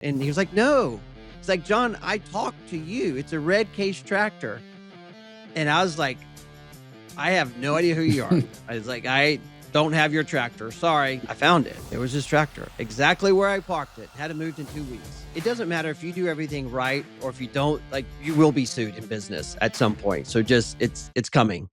And he was like, no. It's like, John, I talked to you. It's a red case tractor. And I was like, I have no idea who you are. I was like, I don't have your tractor. Sorry. I found it. It was this tractor exactly where I parked it. Had it moved in 2 weeks. It doesn't matter if you do everything right or if you don't, like, you will be sued in business at some point. So just, it's coming.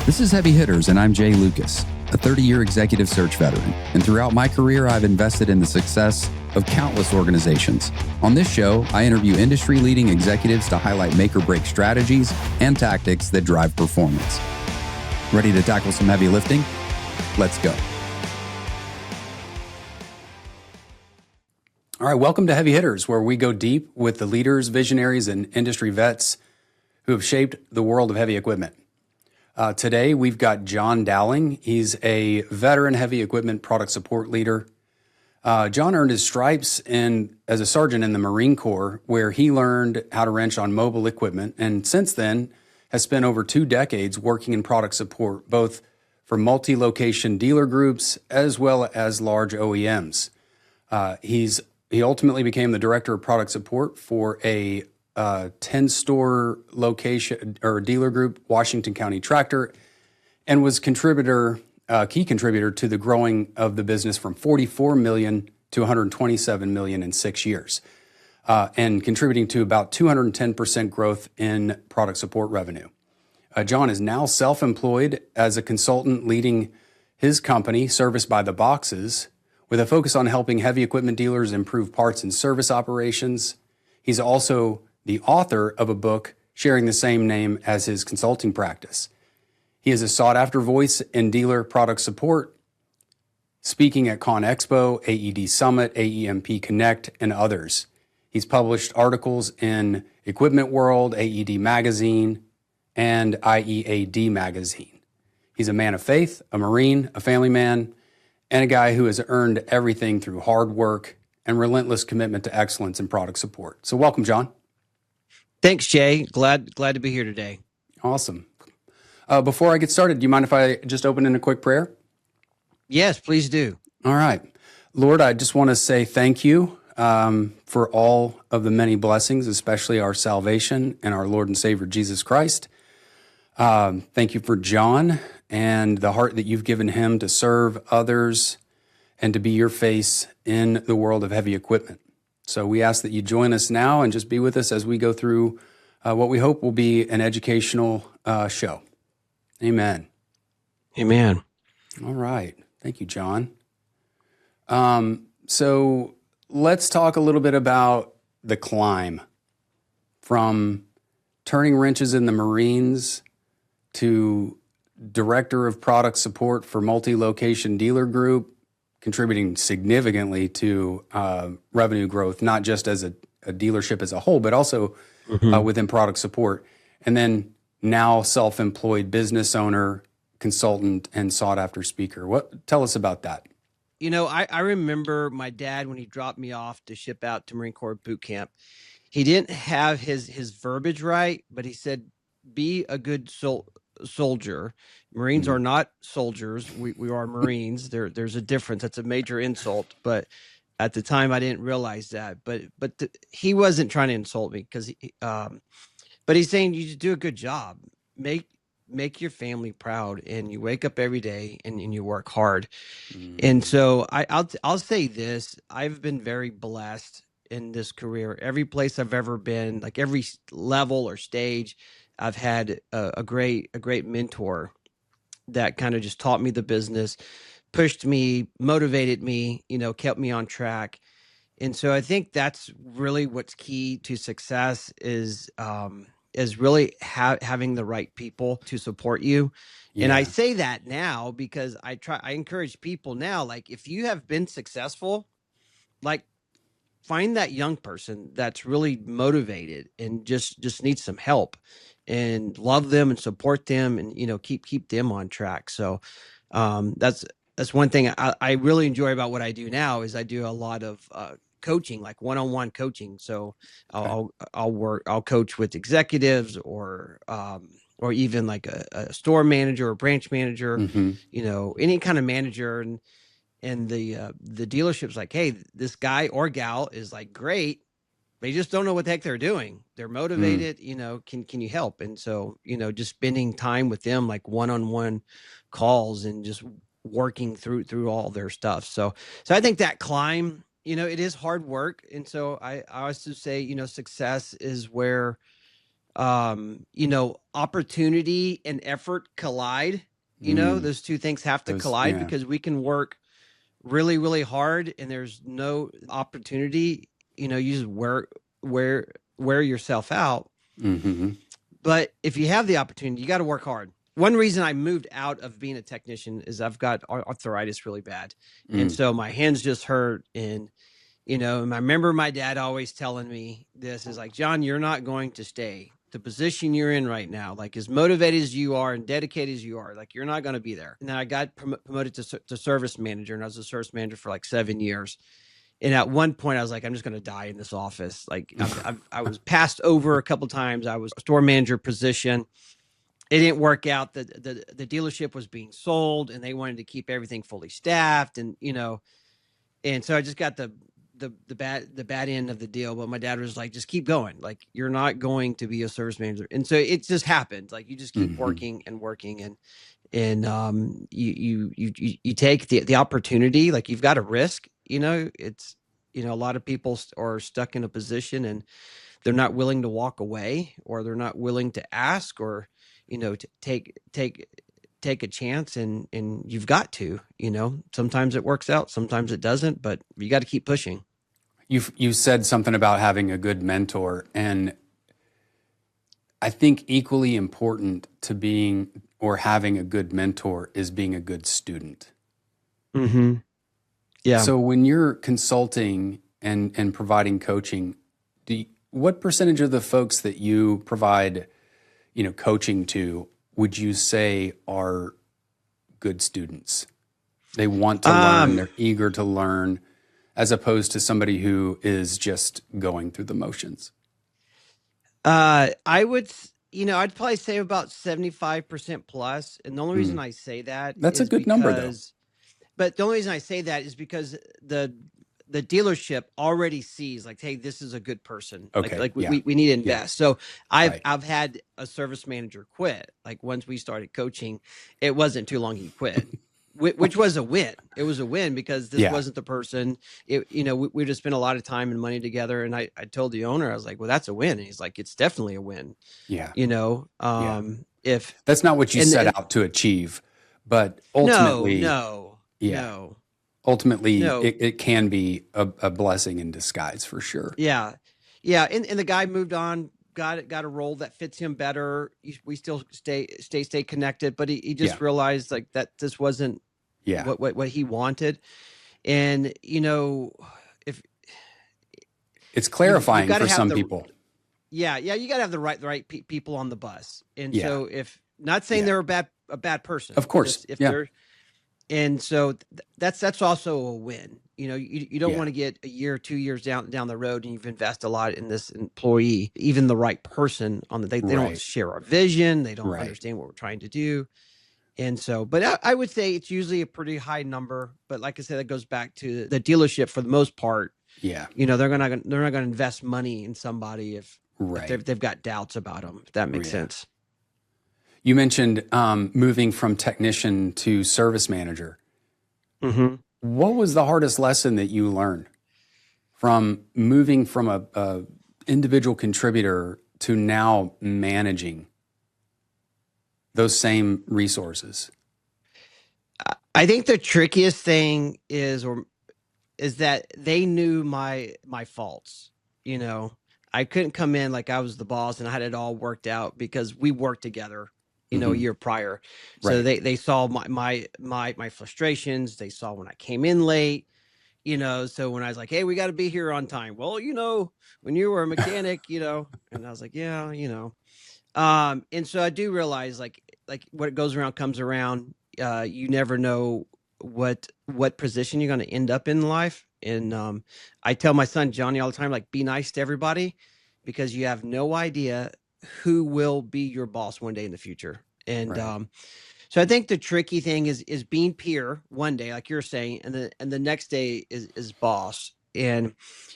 This is Heavy Hitters, and I'm Jay Lucas, a 30-year executive search veteran. And throughout my career, I've invested in the success of countless organizations. On this show, I interview industry-leading executives to highlight make-or-break strategies and tactics that drive performance. Ready to tackle some heavy lifting? Let's go. All right, welcome to Heavy Hitters, where we go deep with the leaders, visionaries, and industry vets who have shaped the world of heavy equipment. Today, we've got John Dowling. He's a veteran heavy equipment product support leader. John earned his stripes as a sergeant in the Marine Corps, where he learned how to wrench on mobile equipment, and since then has spent over 2 decades working in product support, both for multi-location dealer groups as well as large OEMs. He ultimately became the director of product support for a 10-store location or dealer group, Washington County Tractor, and was key contributor to the growing of the business from 44 million to 127 million in 6 years, and contributing to about 210% growth in product support revenue. John is now self-employed as a consultant leading his company, Service by the Boxes, with a focus on helping heavy equipment dealers improve parts and service operations. He's also the author of a book sharing the same name as his consulting practice. He is a sought-after voice in dealer product support, speaking at Con Expo, AED Summit, AEMP Connect, and others. He's published articles in Equipment World, AED Magazine, and IEAD Magazine. He's a man of faith, a Marine, a family man, and a guy who has earned everything through hard work and relentless commitment to excellence in product support. So welcome, John. Thanks, Jay. Glad to be here today. Awesome. Before I get started, do you mind if I just open in a quick prayer? Yes, please do. All right. Lord, I just want to say thank you for all of the many blessings, especially our salvation and our Lord and Savior, Jesus Christ. Thank you for John and the heart that you've given him to serve others and to be your face in the world of heavy equipment. So we ask that you join us now and just be with us as we go through what we hope will be an educational show. Amen. Amen. All right. Thank you, John. So let's talk a little bit about the climb from turning wrenches in the Marines to director of product support for multi-location dealer group, contributing significantly to revenue growth, not just as a dealership as a whole, but also within product support. And then now self-employed business owner, consultant, and sought-after speaker. Tell us about that. You know, I remember my dad when he dropped me off to ship out to Marine Corps boot camp. He didn't have his verbiage right, but he said, be a good soldier. Marines are not soldiers. We are Marines. There's a difference. That's a major insult. But at the time, I didn't realize that. But he wasn't trying to insult me because but he's saying you do a good job. Make your family proud, and you wake up every day and you work hard. And so I'll say this: I've been very blessed in this career. Every place I've ever been, like every level or stage, I've had a great mentor that kind of just taught me the business, pushed me, motivated me, kept me on track. And so I think that's really what's key to success is really having the right people to support you. Yeah. And I say that now because I encourage people now, like if you have been successful, like find that young person that's really motivated and just needs some help, and love them and support them, and keep them on track. So that's one thing I really enjoy about what I do now is I do a lot of coaching, like one-on-one coaching. So I'll coach with executives or even like a store manager or branch manager, any kind of manager. the dealership's like, hey, this guy or gal is like great. They just don't know what the heck they're doing. They're Mm. motivated, can you help? And so, just spending time with them, like one-on-one calls and just working through all their stuff. So I think that climb, it is hard work. And so I always just say, success is where, opportunity and effort collide. Mm. Those two things have to Those, collide yeah. because we can work really, really hard and there's no opportunity, you just wear yourself out. Mm-hmm. But if you have the opportunity, you got to work hard. One reason I moved out of being a technician is I've got arthritis really bad. And Mm. so my hands just hurt. And, and I remember my dad always telling me this is like, John, you're not going to stay the position you're in right now, like as motivated as you are and dedicated as you are, like you're not going to be there. And then I got promoted to service manager, and I was a service manager for like 7 years. And at one point I was like, I'm just going to die in this office. Like I was passed over a couple of times. I was a store manager position. It didn't work out. The dealership was being sold and they wanted to keep everything fully staffed. And, and so I just got the bad end of the deal. But my dad was like, just keep going. Like, you're not going to be a service manager. And so it just happened. Like, you just keep Mm-hmm. working and working, and you take the opportunity. Like, you've got a risk, it's, a lot of people are stuck in a position and they're not willing to walk away, or they're not willing to ask, or, to take a chance. And you've got to, sometimes it works out, sometimes it doesn't, but you got to keep pushing. You said something about having a good mentor, and I think equally important to being or having a good mentor is being a good student. Mm-hmm. Yeah. So when you're consulting and providing coaching, what percentage of the folks that you provide, coaching to, would you say are good students? They want to learn, they're eager to learn, as opposed to somebody who is just going through the motions. I would, I'd probably say about 75% plus. And the only reason Mm. I say that That's a is good number, though. because, but the only reason I say that is because the dealership already sees like, hey, this is a good person. Like, Okay. like Yeah. we need to Yeah. invest. So Right. I've had a service manager quit. Like, once we started coaching, it wasn't too long he quit. Which was a win. It was a win because this Yeah. wasn't the person. We just spent a lot of time and money together. And I told the owner, I was like, well, that's a win. And he's like, it's definitely a win. Yeah. You know, Yeah. if That's not what you and set out to achieve, but no, ultimately, no, yeah, no, ultimately no, it can be a blessing in disguise for sure. yeah, yeah. And the guy moved on, got a role that fits him better. We still stay connected, but he Yeah. just realized like that this wasn't Yeah. what he wanted. And if It's you've clarifying got to for have some the people. yeah, you got to have the right people on the bus. And Yeah. so, if not saying Yeah. they're a bad person, Of course. just if Yeah. they're, and so that's also a win. You don't Yeah. want to get a year, 2 years down the road and you've invested a lot in this employee, even the right person on they don't Right. share our vision, they don't Right. understand what we're trying to do. And so, but I would say it's usually a pretty high number. But like I said, that goes back to the dealership for the most part. Yeah. They're not gonna invest money in somebody if Right. they've got doubts about them. If that makes Yeah. sense. You mentioned moving from technician to service manager. Mm-hmm. What was the hardest lesson that you learned from moving from a individual contributor to now managing those same resources? I think the trickiest thing is that they knew my faults. I couldn't come in like I was the boss and I had it all worked out because we worked together, a Hmm. year prior. So Right. they saw my frustrations. They saw when I came in late. So when I was like, hey, we got to be here on time. Well, when you were a mechanic, and I was like, yeah, and so I do realize like what goes around comes around. You never know what position you're going to end up in life. And I tell my son Johnny all the time, like, be nice to everybody because you have no idea who will be your boss one day in the future. And Right. So I think the tricky thing is being peer one day, like you're saying, and the next day is boss. And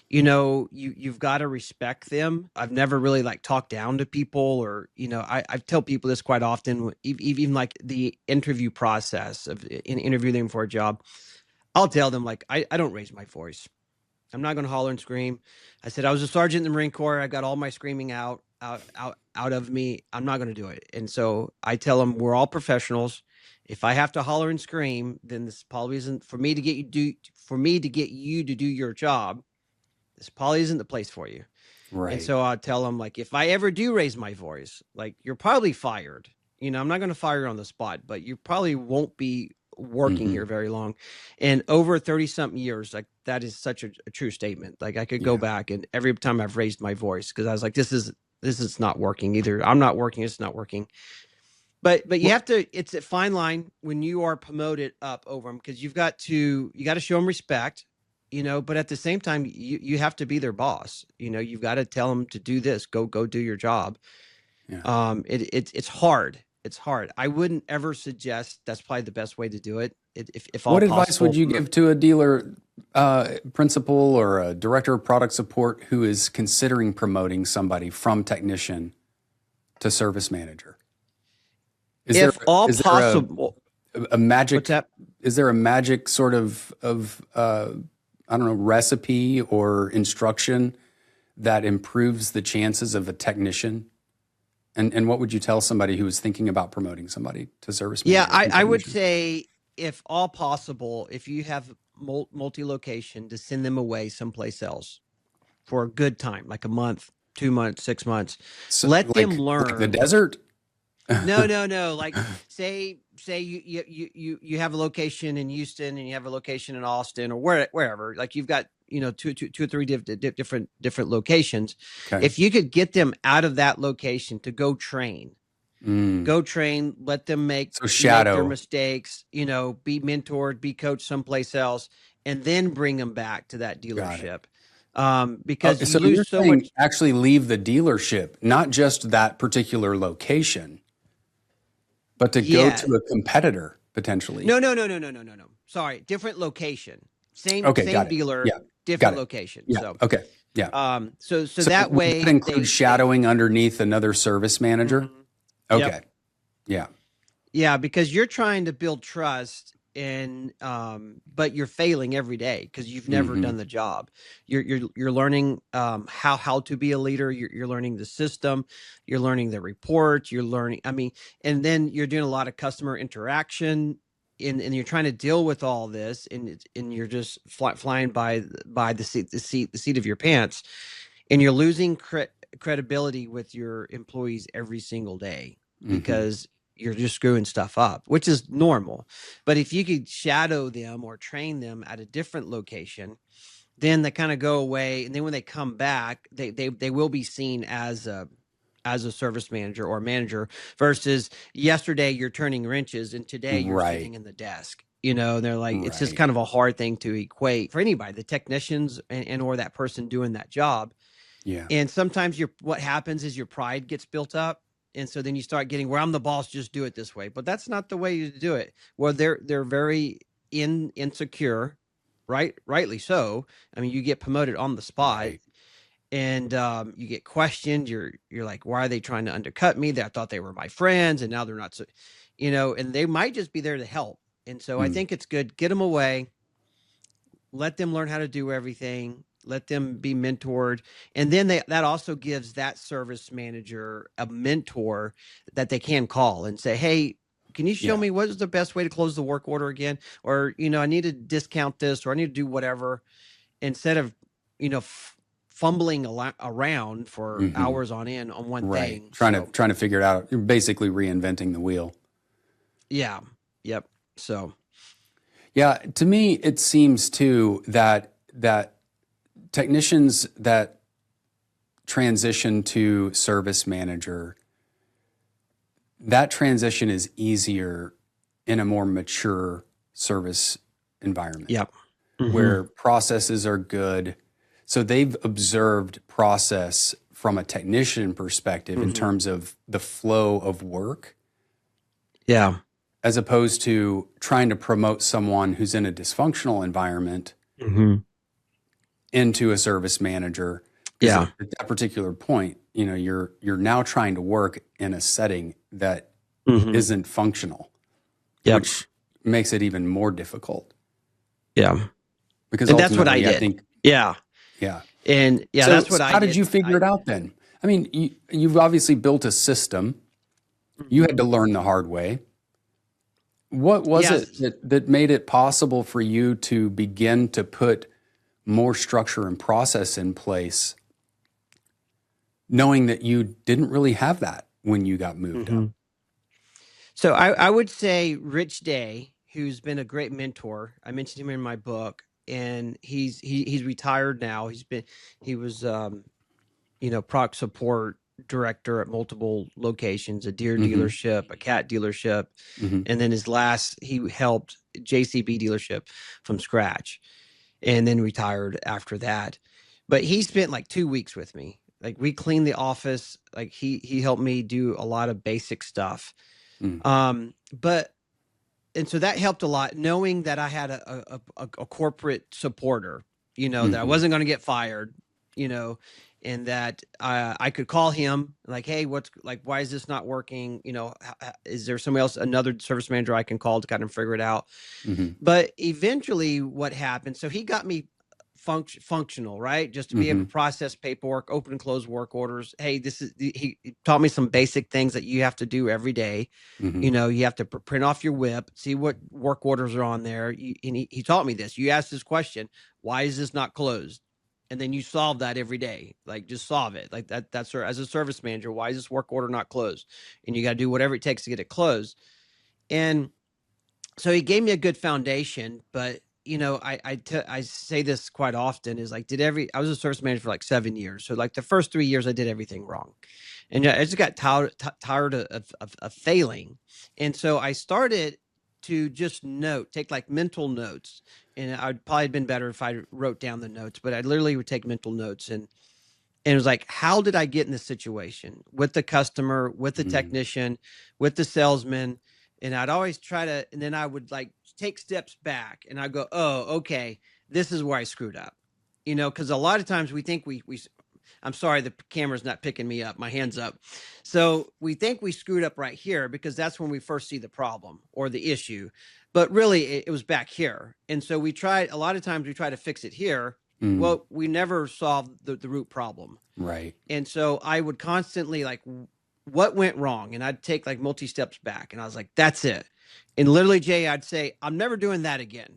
you've got to respect them. I've never really like talked down to people, or I tell people this quite often, even like the interview process of in interviewing them for a job. I'll tell them like I don't raise my voice. I'm not going to holler and scream. I said I was a sergeant in the Marine Corps. I got all my screaming out of me. I'm not going to do it. And so I tell them we're all professionals. If I have to holler and scream, then this probably isn't for me to get you to do your job. This probably isn't the place for you. And Right. so I'll tell them like if I ever do raise my voice, like you're probably fired. I'm not going to fire you on the spot, but you probably won't be working Hmm. here very long. And over 30 something years, like that is such a true statement. Like I could go Yeah. back and every time I've raised my voice, because I was like, this is not working either. I'm not working. It's not working. But you Well, have to, it's a fine line when you are promoted up over them, because you got to show them respect, but at the same time, you have to be their boss. You've got to tell them to do this, go do your job. yeah. It's hard. It's hard. I wouldn't ever suggest that's probably the best way to do it. If all What advice would possible. you give to a dealer principal or a director of product support who is considering promoting somebody from technician to service manager? Is there If all is there possible. a What's magic that? is there a magic sort of I don't know, recipe or instruction that improves the chances of a technician? And what would you tell somebody who is thinking about promoting somebody to service Yeah, manager I, from I would technician? say, if all possible, if you have multi-location, to send them away someplace else for a good time, like a month, 2 months, 6 months. So, Let them like the learn. desert? No, no, no. Like say you have a location in Houston and you have a location in Austin, or wherever. Like you've got two or three different locations. Okay. If you could get them out of that location to Mm. go train, let them So make their shadow. mistakes, be mentored, be coached someplace else, and then bring them back to that Got it. dealership. Oh, Because you so you're lose so saying much. actually leave the dealership, not just that particular location, but to go Yeah. to a competitor potentially. No, no, no, no, no, no, no, no. Sorry, different location. Same Okay, same got it. dealer, Yeah, got different it. location. Yeah, So okay. Yeah. so So that would that way include shadowing underneath another service manager? Mhm. Yep. Okay. Yeah. Yeah, because you're trying to build trust, and but you're failing every day because you've never Hmm. done the job. You're learning how to be a leader. You're learning the system, you're learning the reports, you're learning, I mean, and then you're doing a lot of customer interaction, and you're trying to deal with all this, and you're just flying by the seat of your pants, and you're losing credibility with your employees every single day Hmm. because you're just screwing stuff up, which is normal. But if you could shadow them or train them at a different location, then they kind of go away, and then when they come back, they will be seen as a service manager or manager, versus yesterday you're turning wrenches and today you're Right. sitting in the desk. They're like, it's just Right. kind of a hard thing to equate for anybody, the technicians and or that person doing that job. Yeah. And sometimes what happens is your pride gets built up. And so then you start getting, where I'm the boss, just do it this way. But that's not the way to do it. Well, they're very insecure, right? Rightly so. I mean, you get promoted on the spot, Right. and you get questioned. You're like, why are they trying to undercut me? I thought they were my friends, and now they're not. So, and they might just be there to help. And so I Mm. think it's good. Get them away, let them learn how to do everything, let them be mentored, and then that also gives that service manager a mentor that they can call and say, hey, can you show Yeah. me what is the best way to close the work order again, or I need to discount this, or I need to do whatever, instead of fumbling around for Hmm. hours on end on one Right. thing. Trying to So trying to figure it out. You're basically reinventing the wheel. yeah. Yep. So Yeah, to me, it seems too that technicians that transition to service manager, that transition is easier in a more mature service environment yep. Hmm. where processes are good. So they've observed process from a technician perspective in Hmm. terms of the flow of work. Yeah. as opposed to trying to promote someone who's in a dysfunctional environment Mm-hmm. into a service manager. Because Yeah. at that particular point, you're now trying to work in a setting that Mm-hmm. isn't functional, Yep. which makes it even more difficult. Yeah. Because And that's what I ultimately, I did. think, Yeah. yeah. And yeah, So, that's what so I how did did. you figure it out then? I mean, you've obviously built a system. You had Mhm. to learn the hard way. What was it Yes. that made it possible for you to begin to put more structure and process in place, knowing that you didn't really have that when you got moved up? Mhm. So I would say Rich Day, who's been a great mentor. I mentioned him in my book, and he's retired now. He was proc support director at multiple locations, a deer Mm-hmm. dealership, a cat dealership, Mm-hmm. and then he helped JCB dealership from scratch, and then retired after that. But he spent like 2 weeks with me. Like we cleaned the office. Like he helped me do a lot of basic stuff. But and so that helped a lot, knowing that I had a corporate supporter, that I Mm-hmm. wasn't going to get fired, you know, and that I could call him like, hey, what's like, why is this not working? Is there somebody else, another service manager I can call to kind of figure it out? Mm-hmm. But eventually, what happened? So he got me functional, right? Just to be able Mm-hmm. to process paperwork, open and close work orders. Hey, he taught me some basic things that you have to do every day. Mm-hmm. You have to print off your whip, see what work orders are on there. And he taught me this. You ask this question, why is this not closed? And then you solve that every day. Like just solve it. Like that's as a service manager, why is this work order not closed? And you got to do whatever it takes to get it closed. And so he gave me a good foundation, but I say this quite often is like I was a service manager for like 7 years. So like the first 3 years I did everything wrong. And I just got tired of failing. And so I started to just take like mental notes. And I'd probably been better if I wrote down the notes, but I literally would take mental notes and it was like, how did I get in this situation with the customer, with the Mm-hmm. technician, with the salesman? And I'd always try to, and then I would like take steps back and I go, oh, okay, this is where I screwed up. Because a lot of times we think I'm sorry, the camera's not picking me up, my hand's up. So we think we screwed up right here because that's when we first see the problem or the issue. But really, it was back here. And so a lot of times we try to fix it here. Mm. Well, we never solved the root problem. Right. And so I would constantly like, what went wrong? And I'd take like multi steps back and I was like, that's it. And literally, Jay, I'd say, I'm never doing that again.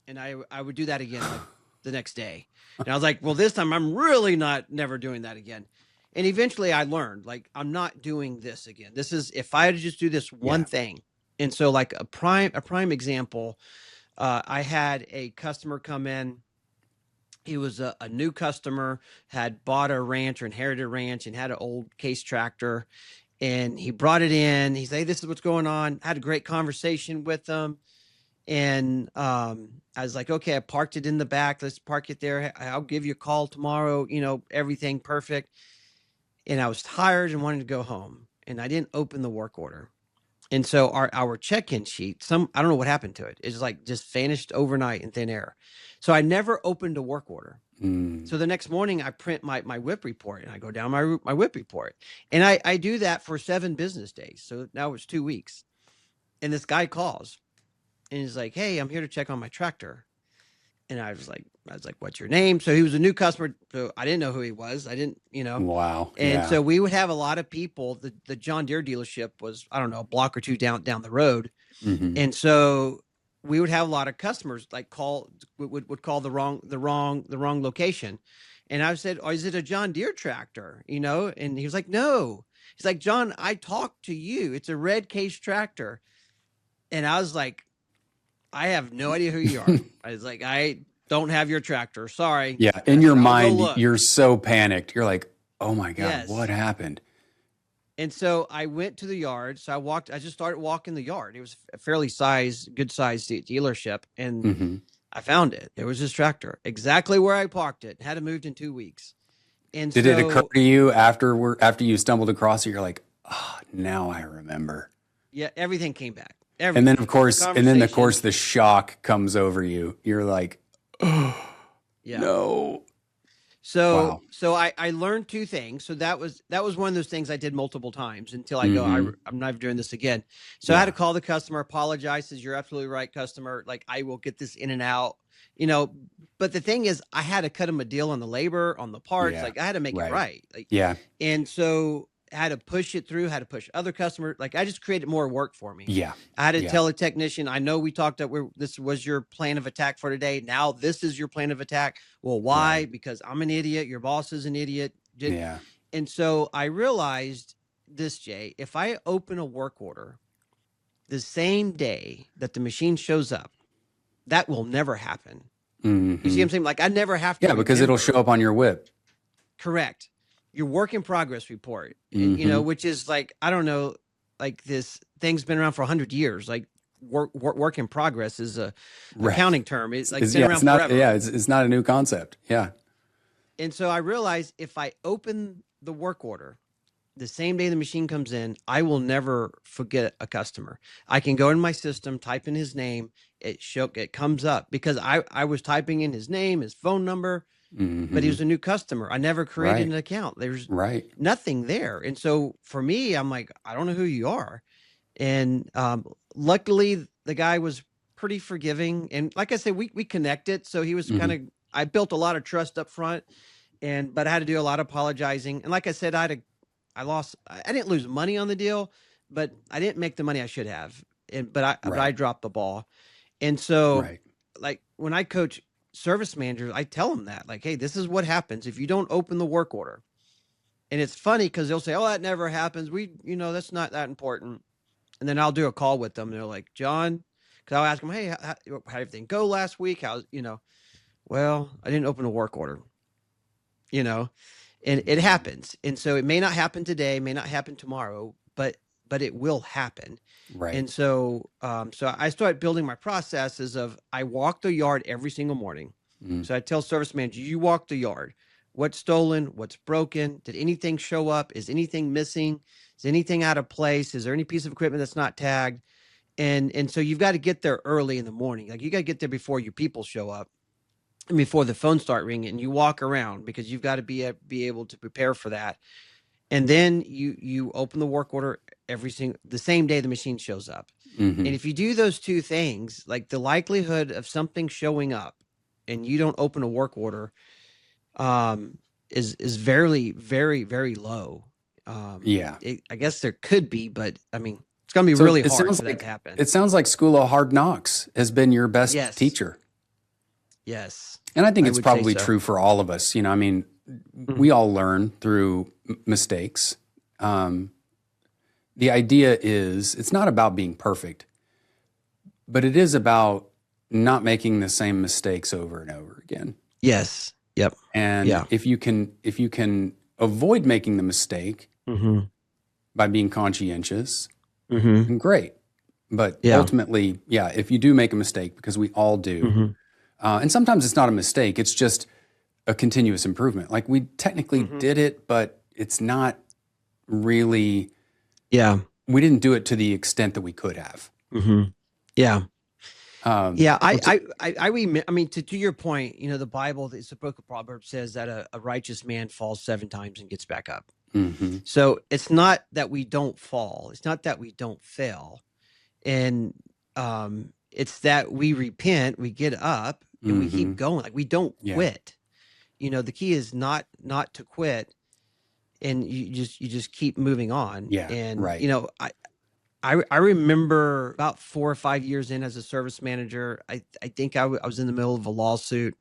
And I would do that again like the next day. And I was like, well, this time I'm really not never doing that again. And eventually I learned like, I'm not doing this again. This is, if I had to just do this one Yeah. thing. And so like a prime example, I had a customer come in. He was a new customer, had bought a ranch or inherited a ranch and had an old case tractor. And he brought it in. He said, hey, this is what's going on. Had a great conversation with them. And I was like, okay, I parked it in the back. Let's park it there. I'll give you a call tomorrow. Everything perfect. And I was tired and wanted to go home. And I didn't open the work order. And so our check-in sheet, I don't know what happened to it. It's like just vanished overnight in thin air. So I never opened a work order. Mm. So the next morning I print my whip report and I go down my whip report. And I do that for 7 business days. So now it's 2 weeks. And this guy calls and he's like, hey, I'm here to check on my tractor. And I was like, what's your name? So he was a new customer. So I didn't know who he was. I didn't. Wow. And Yeah. so we would have a lot of people. The John Deere dealership was, I don't know, a block or two down the road. Mm-hmm. And so we would have a lot of customers like would call the wrong location. And I said, oh, is it a John Deere tractor? And he was like, no. He's like, John, I talked to you. It's a red case tractor. And I was like, I have no idea who you are. I was like, I don't have your tractor. Sorry. Yeah. And In I your said, I'll go mind, look. you're so panicked. You're like, oh my God, what Yes. happened? And so I went to the yard. So I just started walking the yard. It was a fairly good sized dealership. And Mm-hmm. I found it. There was this tractor exactly where I parked it. Had it moved in 2 weeks. And Did it occur so, to you after you stumbled across it? You're like, oh, now I remember. yeah, everything came back. And then everything. of Like the course, conversation. the shock comes over you. You're like, oh Yeah. no. So Wow. I learned two things. So that was one of those things I did multiple times until I go, Mm-hmm. I'm never doing this again. So I had to Yeah. call the customer, apologize, says you're absolutely right, customer. Like I will get this in and out, you know. But the thing is, I had to cut him a deal on the labor, on the parts. Yeah. Like I had to make it Right. right. Like, Yeah. and so I had to push it through, had to push other customers. Like I just created more work for me. Yeah. I had to Yeah. tell a technician, I know we talked that this was your plan of attack for today. Now this is your plan of attack. Well, why? Right. Because I'm an idiot. Your boss is an idiot. Yeah. And so I realized this, Jay, if I open a work order the same day that the machine shows up, that will never happen. You see what Mm-hmm. I'm saying? Like I never have to Yeah, because it'll show remember. up on your whip. Correct. Your work in progress report, Mm-hmm. which is like, I don't know, like this thing's been around for 100 years. Like work in progress is a Right. accounting term. It's like been Yeah, it's around not, forever. yeah, it's not a new concept. Yeah. And so I realized if I open the work order the same day the machine comes in, I will never forget a customer. I can go in my system, type in his name, it comes up because I was typing in his name, his phone number, but he Mm-hmm. was a new customer. I never created Right. an account. There's Right. nothing there. And so for me, I'm like, I don't know who you are. And luckily the guy was pretty forgiving. And like I said, we connected. So he was Mm-hmm. I built a lot of trust up front, but I had to do a lot of apologizing. And like I said, I didn't lose money on the deal, but I didn't make the money I should have. But I Right. dropped the ball. And so Right. like when I coach service managers, I tell them that like, hey, this is what happens if you don't open the work order. And it's funny because they'll say, oh, that never happens. That's not that important. And then I'll do a call with them. And they're like, John, because I'll ask them, hey, how did everything go last week? Well, I didn't open a work order, you know, and it Mm-hmm. happens. And so it may not happen today, may not happen tomorrow, but it will happen. Right. And so I started building my processes of I walk the yard every single morning. Mm. So I tell service manager, you walk the yard. What's stolen? What's broken? Did anything show up? Is anything missing? Is anything out of place? Is there any piece of equipment that's not tagged? And so you've got to get there early in the morning. Like you got to get there before your people show up and before the phones start ringing. And you walk around because you've got to be able to prepare for that. And then you open the work order the same day the machine shows up. Mm-hmm. And if you do those two things, like the likelihood of something showing up and you don't open a work order um, is very, very, very low. Yeah. I guess there could be, but I mean, it's going to be So really hard for that to happen. it sounds like School of Hard Knocks has been your best Yes. teacher. Yes. And I think I it's would say probably so. true for all of us. I mean, Mhm. we all learn through mistakes. Um, the idea is it's not about being perfect, but it is about not making the same mistakes over and over again. Yes. Yep. And Yeah. if you can avoid making the mistake Mm-hmm. by being conscientious, Mm-hmm. then great. But Yeah. ultimately, yeah, if you do make a mistake, because we all do, Mm-hmm. and sometimes it's not a mistake, it's just a continuous improvement. Like we technically Mm-hmm. did it, but it's not really, Yeah. we didn't do it to the extent that we could have. Mm-hmm. Yeah. Yeah, What's it? I mean, to your point, the Bible, it's the book of Proverbs says that a righteous man falls 7 times and gets back up. Mm-hmm. So it's not that we don't fall. It's not that we don't fail. And it's that we repent, we get up and we Mm-hmm. keep going. Like we don't Yeah. quit. The key is not to quit and you just keep moving on. Yeah. And, Right. I remember about 4 or 5 years in as a service manager, I think I was in the middle of a lawsuit,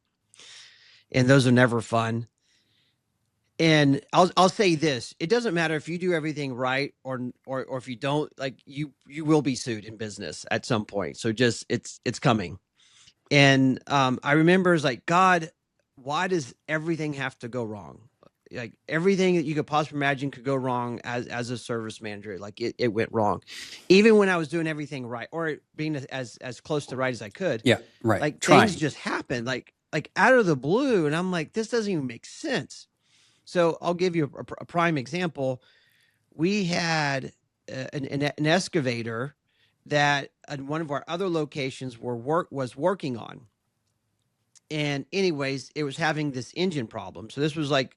and those are never fun. And I'll say this: it doesn't matter if you do everything right or if you don't. Like you will be sued in business at some point. So just it's coming. And I remember it's like, God, why does everything have to go wrong? Like everything that you could possibly imagine could go wrong as a service manager. Like it went wrong, even when I was doing everything right or being as close to right as I could. Yeah. Right. Like things Trying. just happened, like out of the blue, and I'm like, this doesn't even make sense. So I'll give you a prime example. We had an excavator that one of our other locations was working on. And anyways, it was having this engine problem. So this was like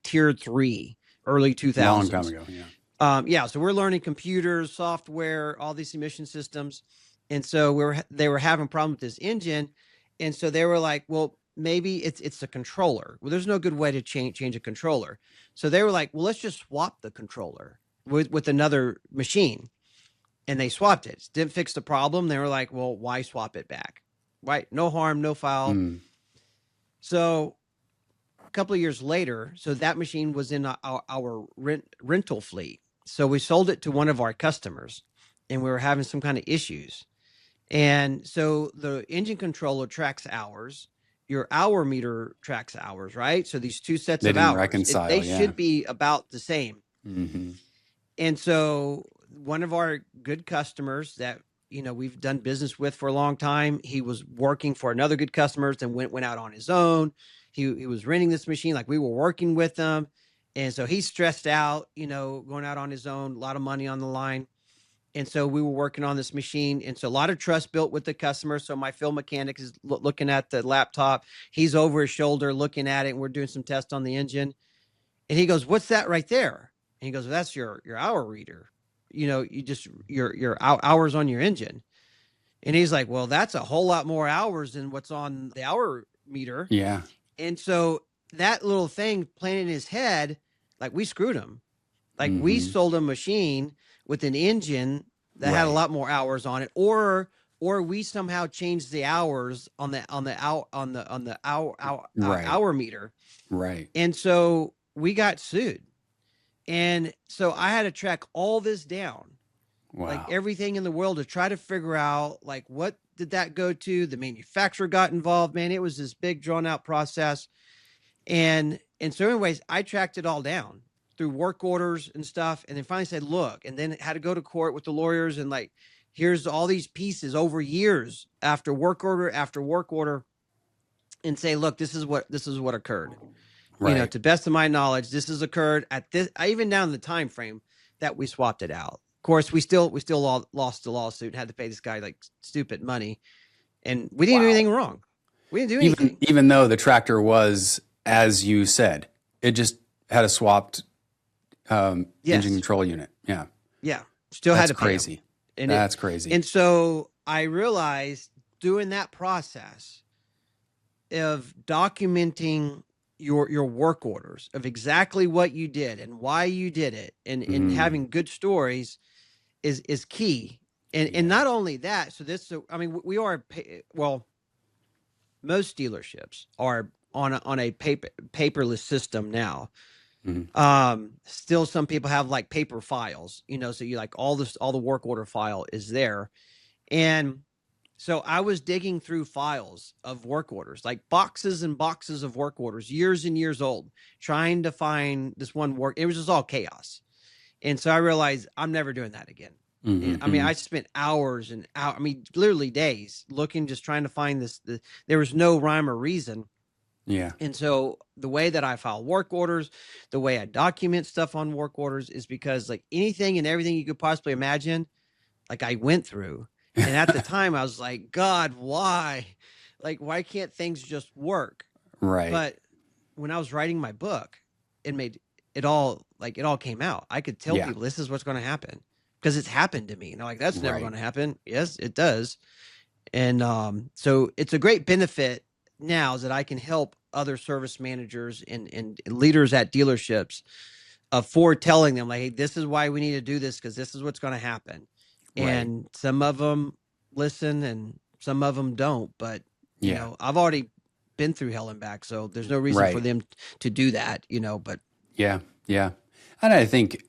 tier 3, early Long time 2000s. ago. Yeah. Yeah, so we're learning computers, software, all these emission systems, and so they were having a problem with this engine, and so they were like, well, maybe it's a controller. Well, there's no good way to change a controller, so they were like, well, let's just swap the controller with another machine, and they swapped it. Didn't fix the problem. They were like, well, why swap it back? Right? No harm, no foul. So a couple of years later, so that machine was in our rental fleet. So we sold it to one of our customers, and we were having some kind of issues. And so the engine controller tracks hours, your hour meter tracks hours, right? So these two sets They of didn't hours, reconcile. they Yeah. should be about the same. Mm-hmm. And so one of our good customers that we've done business with for a long time, he was working for another good customers and went out on his own. He was renting this machine, like we were working with him. And so he's stressed out, going out on his own, a lot of money on the line. And so we were working on this machine. And so a lot of trust built with the customer. So my field mechanic is looking at the laptop. He's over his shoulder looking at it. And we're doing some tests on the engine. And he goes, "What's that right there?" And he goes, "Well, that's your hour reader. You just your hours on your engine." And he's like, "Well, that's a whole lot more hours than what's on the hour meter." Yeah. And so that little thing playing in his head, like we screwed him. Like we Mm-hmm. sold a machine with an engine that had a lot more hours on it, or we somehow changed the hours on the hour meter. Right. And so we got sued. And so I had to track all this down, Wow. like everything in the world, to try to figure out, like, what did that go to? The manufacturer got involved, man. It was this big drawn out process. And so anyways, I tracked it all down through work orders and stuff. And then finally said, look, and then had to go to court with the lawyers and like, here's all these pieces over years after work order and say, look, this is what occurred. Right. To best of my knowledge, this has occurred at this, even down the time frame that we swapped it out. Of course, we still lost the lawsuit and had to pay this guy like stupid money, and we didn't do anything wrong. We didn't do anything, even though the tractor was, as you said, it just had a swapped engine control unit. Yeah, yeah, still had to pay crazy. And that's crazy. And so I realized doing that process of documenting your work orders of exactly what you did and why you did it, and having good stories is key. And not only that, we are, well, most dealerships are on a paperless system now. Still some people have like paper files, so you like all the work order file is there. And so I was digging through files of work orders, like boxes and boxes of work orders, years and years old, trying to find this one work. It was just all chaos. And so I realized I'm never doing that again. I mean, I spent hours and hours, literally days looking, just trying to find this. There was no rhyme or reason. Yeah. And so the way that I file work orders, the way I document stuff on work orders is because like anything and everything you could possibly imagine, like I went through. And at the time I was like, God, why? Like, why can't things just work? Right. But when I was writing my book, it all came out. I could tell people this is what's going to happen because it's happened to me. And I'm like, that's never going to happen. Yes, it does. And so it's a great benefit now is that I can help other service managers and leaders at dealerships of foretelling them like, hey, this is why we need to do this because this is what's going to happen. Right. And some of them listen and some of them don't. But, I've already been through hell and back. So there's no reason for them to do that, but. Yeah. Yeah. And I think,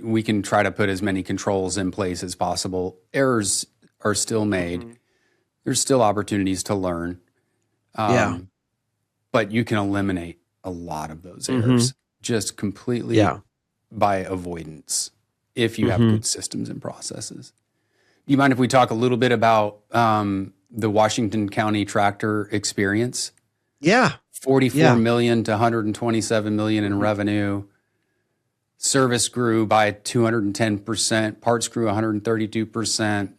we can try to put as many controls in place as possible. Errors are still made. There's still opportunities to learn. But you can eliminate a lot of those errors just completely by avoidance if you have good systems and processes. Do you mind if we talk a little bit about the Washington County tractor experience? Yeah. 44 million to 127 million in revenue. Service grew by 210%. Parts grew 132%.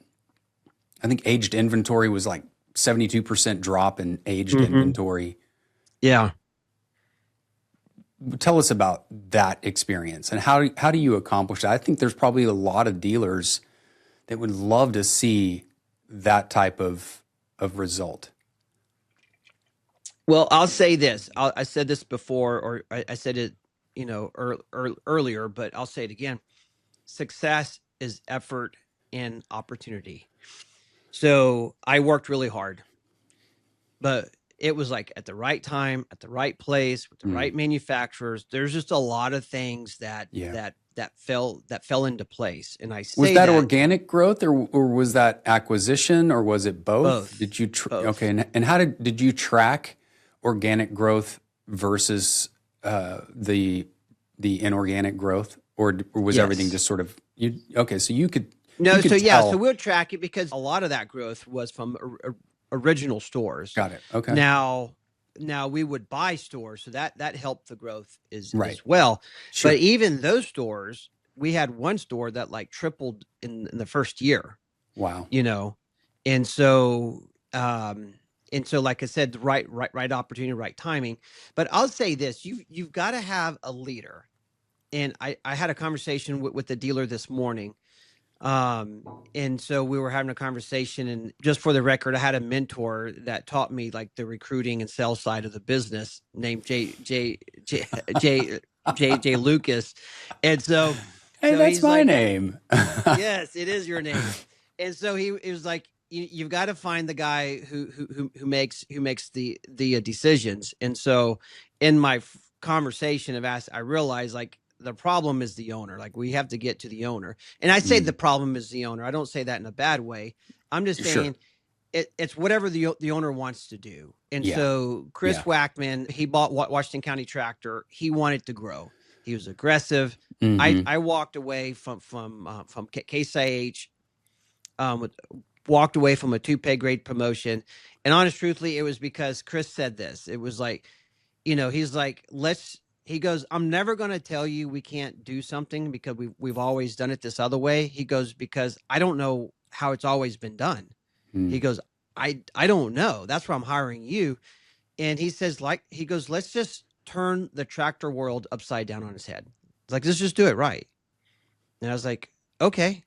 I think aged inventory was like 72% drop in aged inventory. Yeah. Tell us about that experience and how do you accomplish that? I think there's probably a lot of dealers that would love to see that type of result. Well, I'll say this. I said this before, or I said it, earlier, but I'll say it again. Success is effort and opportunity. So I worked really hard, but it was like at the right time, at the right place, with the right manufacturers. There's just a lot of things that Yeah. fell into place. And I Was say that that organic growth or was that acquisition or was it both? both, Did you both. okay, and how did you track organic growth versus the inorganic growth, or was everything Yes. just sort of you? Okay, so you could No, so yeah, so tell. we'll track it because a lot of that growth was from original stores. Got it. Okay. Now, now we would buy stores, so that helped the growth Right. as well. But Sure. even those stores, we had one store that like tripled in the first year, Wow. you know, and so um, like I said, the right opportunity, right timing. But I'll say this: you've got to have a leader. And I had a conversation with the dealer this morning, and so we were having a conversation, and just for the record, I had a mentor that taught me like the recruiting and sales side of the business named J Lucas. And so Hey, that's he's my like, name. yes, it is your name. And so he was like, you've got to find the guy who makes the decisions. And so in my conversation of asked, I realized like the problem is the owner. Like we have to get to the owner. And I say the problem is the owner. I don't say that in a bad way. I'm just Sure. saying it's whatever the owner wants to do. And Yeah. so Chris Wackman, he bought Washington County Tractor. He wanted to grow. He was aggressive. I walked away from Case IH, walked away from a 2 pay grade promotion. And honest, truthfully, it was because Chris said this. It was like, he's like, he goes, I'm never going to tell you we can't do something because we've always done it this other way. He goes, because I don't know how it's always been done. He goes, I don't know. That's why I'm hiring you. And he says, he goes, let's just turn the tractor world upside down on his head. It's like, let's just do it right. And I was like, okay.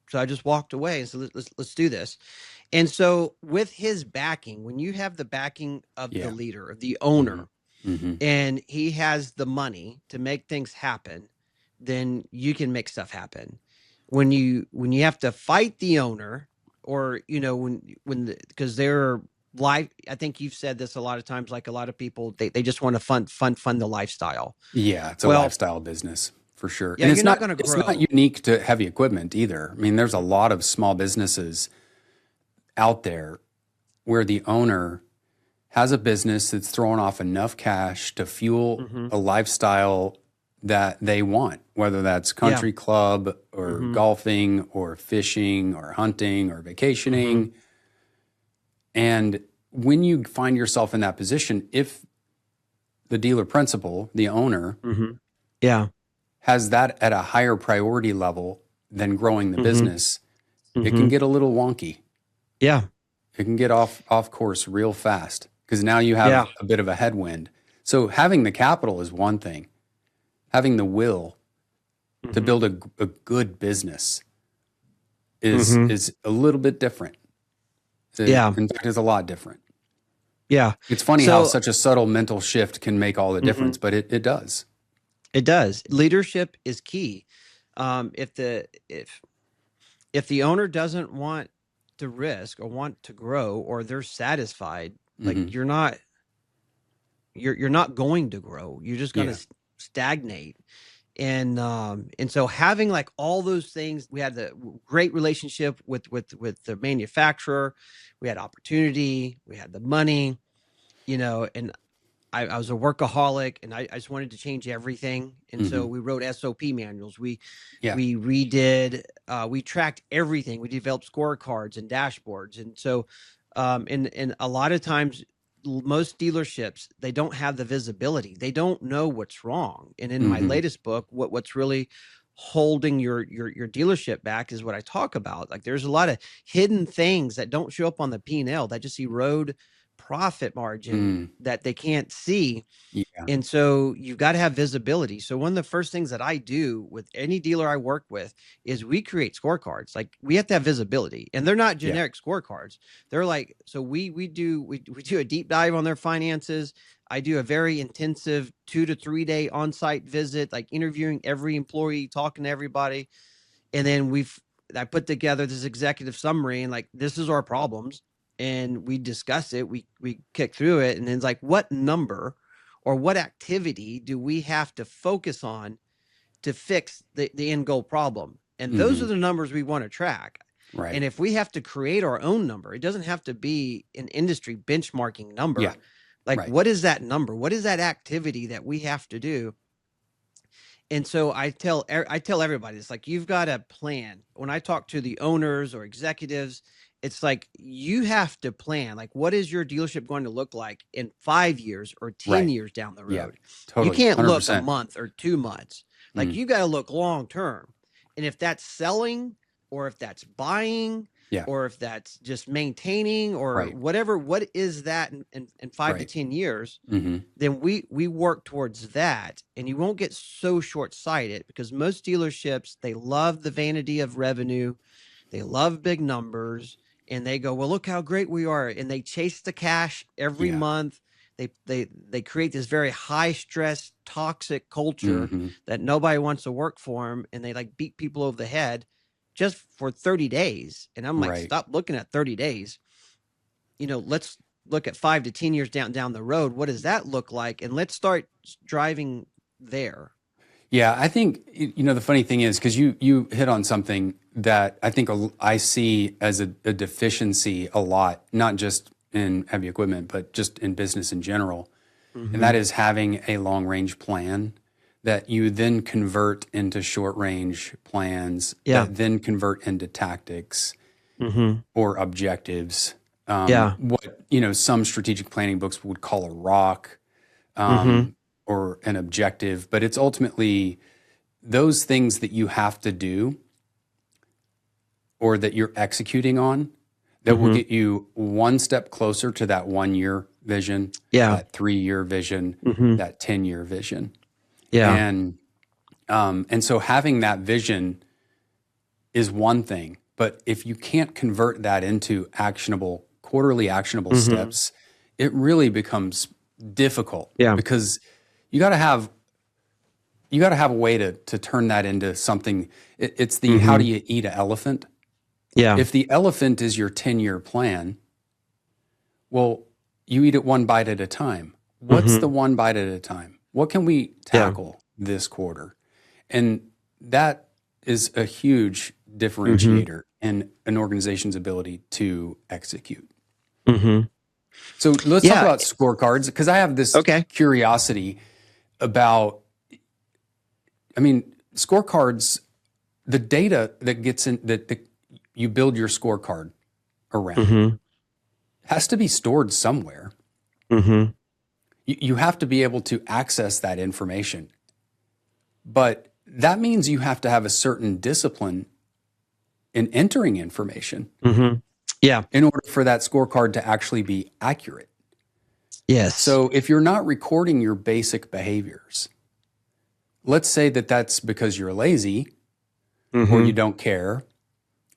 So I just walked away and said, let's do this. And so with his backing, when you have the backing of the leader, of the owner, and he has the money to make things happen, then you can make stuff happen. When you have to fight the owner, or because they're life, I think you've said this a lot of times, like a lot of people, they just want to fund the lifestyle. Yeah, it's a lifestyle business for sure. Yeah, And you're not going to it's grow. not unique to heavy equipment either. I mean, there's a lot of small businesses out there where the owner has a business that's throwing off enough cash to fuel a lifestyle that they want, whether that's country club or golfing or fishing or hunting or vacationing. And when you find yourself in that position, if the dealer principal, the owner, Yeah. has that at a higher priority level than growing the business, it can get a little wonky. Yeah. It can get off course real fast because now you have a bit of a headwind. So having the capital is one thing. Having the will to build a good business is a little bit different. In fact, it's a lot different. Yeah. It's funny how such a subtle mental shift can make all the difference, but it does. It does. Leadership is key. If the owner doesn't want to risk or want to grow, or they're satisfied, like you're not going to grow. You're just going to stagnate. And so having like all those things, we had the great relationship with the manufacturer, we had opportunity, we had the money, and I was a workaholic, and I just wanted to change everything. And so we wrote SOP manuals. We redid, we tracked everything. We developed scorecards and dashboards. And so, and a lot of times most dealerships, they don't have the visibility. They don't know what's wrong. And in my Mm-hmm. latest book, what's really holding your dealership back is what I talk about. Like there's a lot of hidden things that don't show up on the P&L that just erode profit margin Mm. that they can't see. Yeah. And so you've got to have visibility. So one of the first things that I do with any dealer I work with is we create scorecards. Like we have to have visibility, and they're not Yeah. generic scorecards. They're like, so we do a deep dive on their finances. I do a very intensive 2 to 3 day on-site visit, like interviewing every employee, talking to everybody. And then I put together this executive summary and like, this is our problems. And we discuss it. We kick through it. And then it's like, what number or what activity do we have to focus on to fix the end goal problem? And those Mm-hmm. are the numbers we want to track. Right. And if we have to create our own number, it doesn't have to be an industry benchmarking Yeah. number. Like, Right. what is that number? What is that activity that we have to do? And so I tell everybody, it's like, you've got a plan. When I talk to the owners or executives, it's like, you have to plan, like, what is your dealership going to look like in 5 years or 10 Right. years down the Yeah. road? You Totally. can't look a 100%. month or 2 months. Like, Mm. you got to look long term. And if that's selling, or if that's buying, Yeah. or if that's just maintaining, or Right. whatever, what is that in 5 to 10 years? Mm-hmm. Then we work towards that, and you won't get so short-sighted, because most dealerships, they love the vanity of revenue, they love big numbers, and they go, well, look how great we are, and they chase the cash every Yeah. month. They create this very high stress, toxic culture Mm-hmm. that nobody wants to work for them, and they like beat people over the head just for 30 days. And I'm like, Right. stop looking at 30 days. Let's look at 5 to 10 years down the road. What does that look like? And let's start driving there. Yeah, I think the funny thing is, because you hit on something that I think I see as a deficiency a lot, not just in heavy equipment, but just in business in general, and that is having a long range plan that you then convert into short range plans Yeah. that then convert into tactics or objectives. Yeah. What some strategic planning books would call a rock. Or an objective, but it's ultimately those things that you have to do or that you're executing on that will get you one step closer to that 1 year vision, Yeah. that 3 year vision, that 10 year vision. Yeah. And so having that vision is one thing, but if you can't convert that into quarterly actionable steps, it really becomes difficult. Yeah. Because you got to have a way to turn that into something. It's the how do you eat an elephant? Yeah. If the elephant is your 10-year plan, well, you eat it one bite at a time. What's the one bite at a time? What can we tackle this quarter? And that is a huge differentiator in an organization's ability to execute. So let's talk about scorecards, because I have this curiosity about, scorecards, the data that gets in that you build your scorecard around has to be stored somewhere. You have to be able to access that information. But that means you have to have a certain discipline in entering information in order for that scorecard to actually be accurate. Yes. So if you're not recording your basic behaviors, let's say that that's because you're lazy or you don't care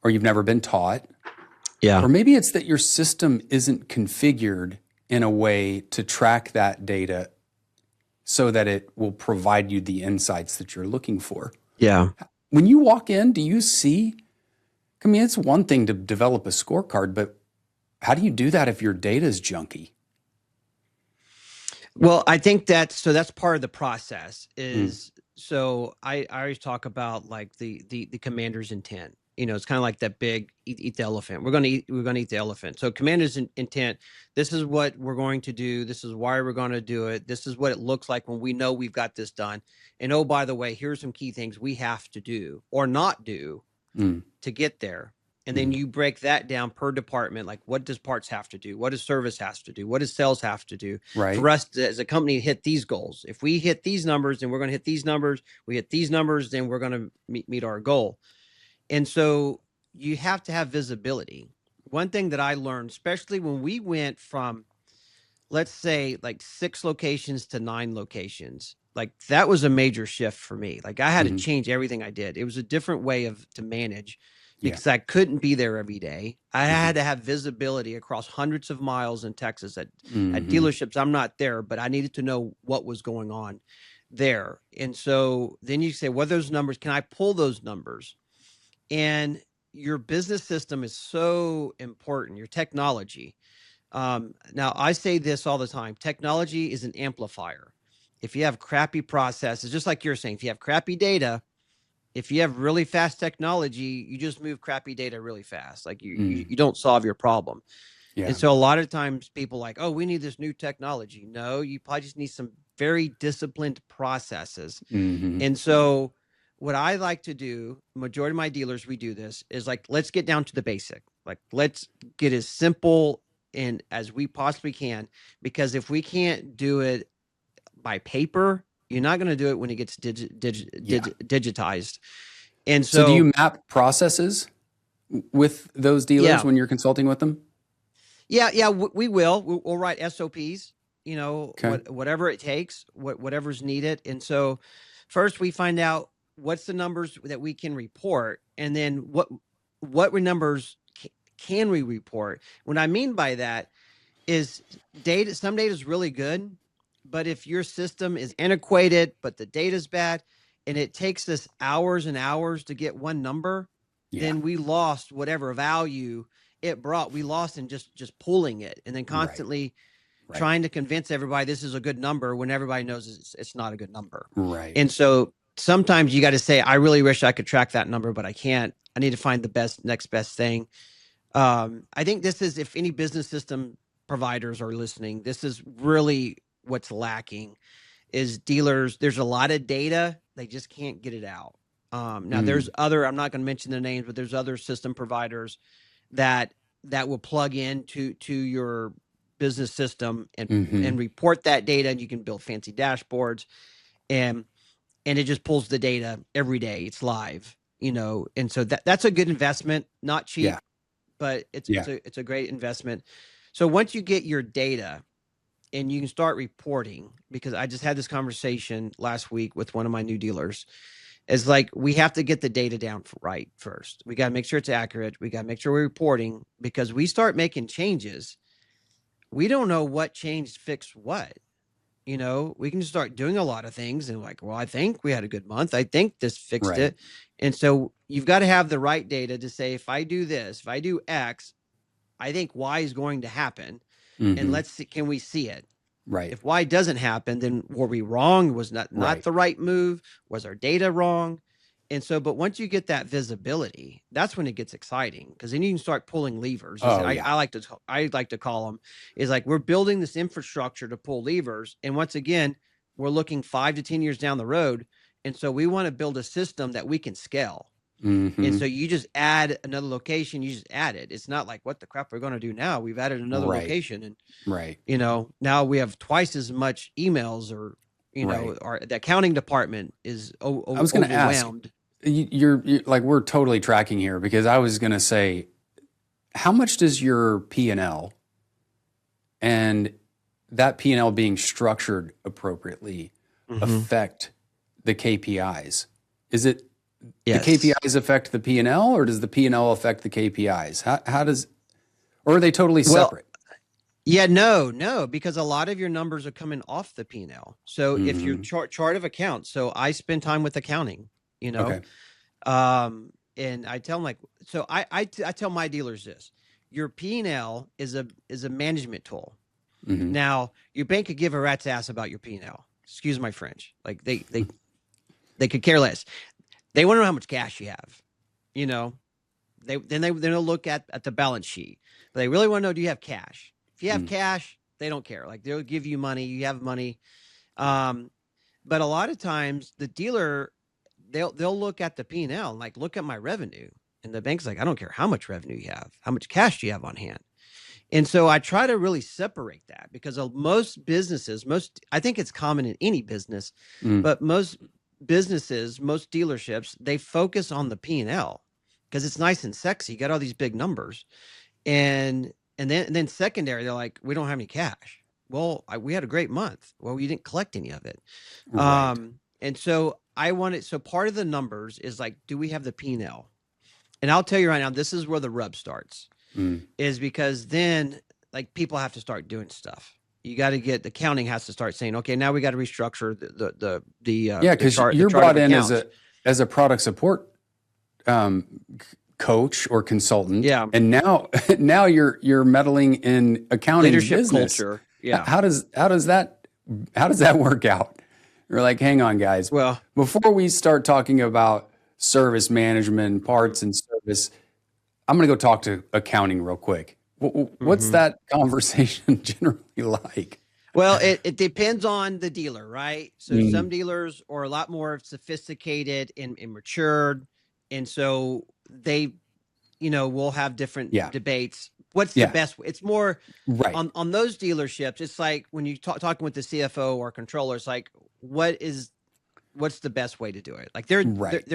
or you've never been taught. Yeah. Or maybe it's that your system isn't configured in a way to track that data so that it will provide you the insights that you're looking for. Yeah. When you walk in, do you see? It's one thing to develop a scorecard, but how do you do that if your data is junky? Well, I think that's part of the process is, so I always talk about like the commander's intent. It's kind of like that big eat the elephant. We're going to eat the elephant. So commander's intent, this is what we're going to do. This is why we're going to do it. This is what it looks like when we know we've got this done. And oh, by the way, here's some key things we have to do or not do to get there. And then Mhm. you break that down per department. Like, what does parts have to do? What does service has to do? What does sales have to do Right. for us to, as a company, hit these goals? If we hit these numbers, then we're going to hit these numbers. We hit these numbers, then we're going to meet our goal. And so you have to have visibility. One thing that I learned, especially when we went from, let's say, like 6 locations to 9 locations, like that was a major shift for me. Like I had to Mhm. change everything I did. It was a different way of to manage Yeah. because I couldn't be there every day. I Mhm. had to have visibility across hundreds of miles in Texas at Mhm. dealerships. I'm not there, but I needed to know what was going on there. And so then you say, what are those numbers? Can I pull those numbers? And your business system is so important, your technology. Now, I say this all the time: technology is an amplifier. If you have crappy processes, just like you're saying, if you have crappy data, if you have really fast technology, you just move crappy data really fast. Like Mm. you don't solve your problem. And Yeah. so a lot of times people like, oh, we need this new technology. No, you probably just need some very disciplined processes. Mhm. And so what I like to do, majority of my dealers, we do this, is like, let's get down to the basic. Like, let's get as simple and as we possibly can, because if we can't do it by paper, you're not going to do it when it gets Yeah. digitized. And So do so, you map processes with those dealers yeah, when you're consulting with them? yeah, we will. We'll write SOPs, Okay. whatever it takes, whatever's needed. And so first we find out what's the numbers that we can report, and then what numbers can we report. What I mean by that is data. Some data is really good, but if your system is antiquated, but the data is bad, and it takes us hours and hours to get one number, Yeah. then we lost whatever value it brought. We lost in just pulling it, and then Right. constantly Right. trying to convince everybody this is a good number when everybody knows it's not a good number. Right. And so sometimes you got to say, I really wish I could track that number, but I can't. I need to find the next best thing. I think this is, if any business system providers are listening, this is really what's lacking is dealers. There's a lot of data. They just can't get it out. Now there's Mm. other, I'm not going to mention the names, but there's other system providers that will plug into your business system and Mhm. report that data, and you can build fancy dashboards, and it just pulls the data every day. It's live, and so that's a good investment, not Yeah. cheap, but it's Yeah. it's a great investment. So once you get your data and you can start reporting, because I just had this conversation last week with one of my new dealers, is like, we have to get the data down right first. We got to make sure it's accurate. We got to make sure we're reporting, because we start making changes. We don't know what changed fixed what. We can just start doing a lot of things and like, well, I think we had a good month. I think this fixed Right. it. And so you've got to have the right data to say, if I do this, if I do X, I think Y is going to happen. And Mhm. let's see, can we see it? Right. If Y doesn't happen, then were we wrong? Was not Right. the right move? Was our data wrong? And so, but once you get that visibility, that's when it gets exciting, because then you can start pulling levers. Oh, yeah. I like to call them, is like, we're building this infrastructure to pull levers. And once again, we're looking 5 to 10 years down the road. And so we want to build a system that we can scale. And so Mhm. you just add another location, you just add it. It's not like, what the crap we're going to do now? We've added another Right. location, and Right. now we have twice as much emails, or Right. the accounting department is I was going to ask, overwhelmed. you're like, we're totally tracking here, because I was going to say, how much does your P&L and that P&L being structured appropriately Mm-hmm. affect the KPIs? Is it the Yes. KPIs affect the P&L, or does the P&L affect the KPIs? How does, or are they totally Well, separate? yeah, no, because a lot of your numbers are coming off the P&L. So if your Hmm. chart of accounts, so I spend time with accounting, you know, Okay. and I tell them, like, so I tell my dealers this: your P&L is a management tool. Hmm. Now, your bank could give a rat's ass about your P&L. Excuse my French. Like, they could care less. They want to know how much cash you have. You know, they'll look at the balance sheet, but they really want to know, do you have cash? If you have cash, they don't care. Like, they'll give you money. You have money. Um, but a lot of times the dealer, they'll look at the P&L and like, look at my revenue. And the bank's like, I don't care how much revenue you have, how much cash do you have on hand. And so I try to really separate that, because most businesses, I think it's common in any business, but most businesses, most dealerships, they focus on the P&L because it's nice and sexy. You got all these big numbers. And then secondary, they're like, we don't have any cash. Well, we had a great month. Well, you didn't collect any of it. Right. And so so part of the numbers is like, do we have the P&L? And I'll tell you right now, this is where the rub starts, is because then like people have to start doing stuff. You got to get, accounting has to start saying, okay, now we got to restructure Because you're brought in as a product support coach or consultant. Yeah. And now you're meddling in accounting leadership business. culture. Yeah. How does that work out? You're like, hang on, guys. Well, before we start talking about service management, parts and service, I'm going to go talk to accounting real quick. What's that conversation generally like? Well, it depends on the dealer, right? So some dealers are a lot more sophisticated and matured. And so they, will have different debates. What's the best? It's more right on those dealerships. It's like when you talking with the CFO or controller, it's like, what's the best way to do it? Like they're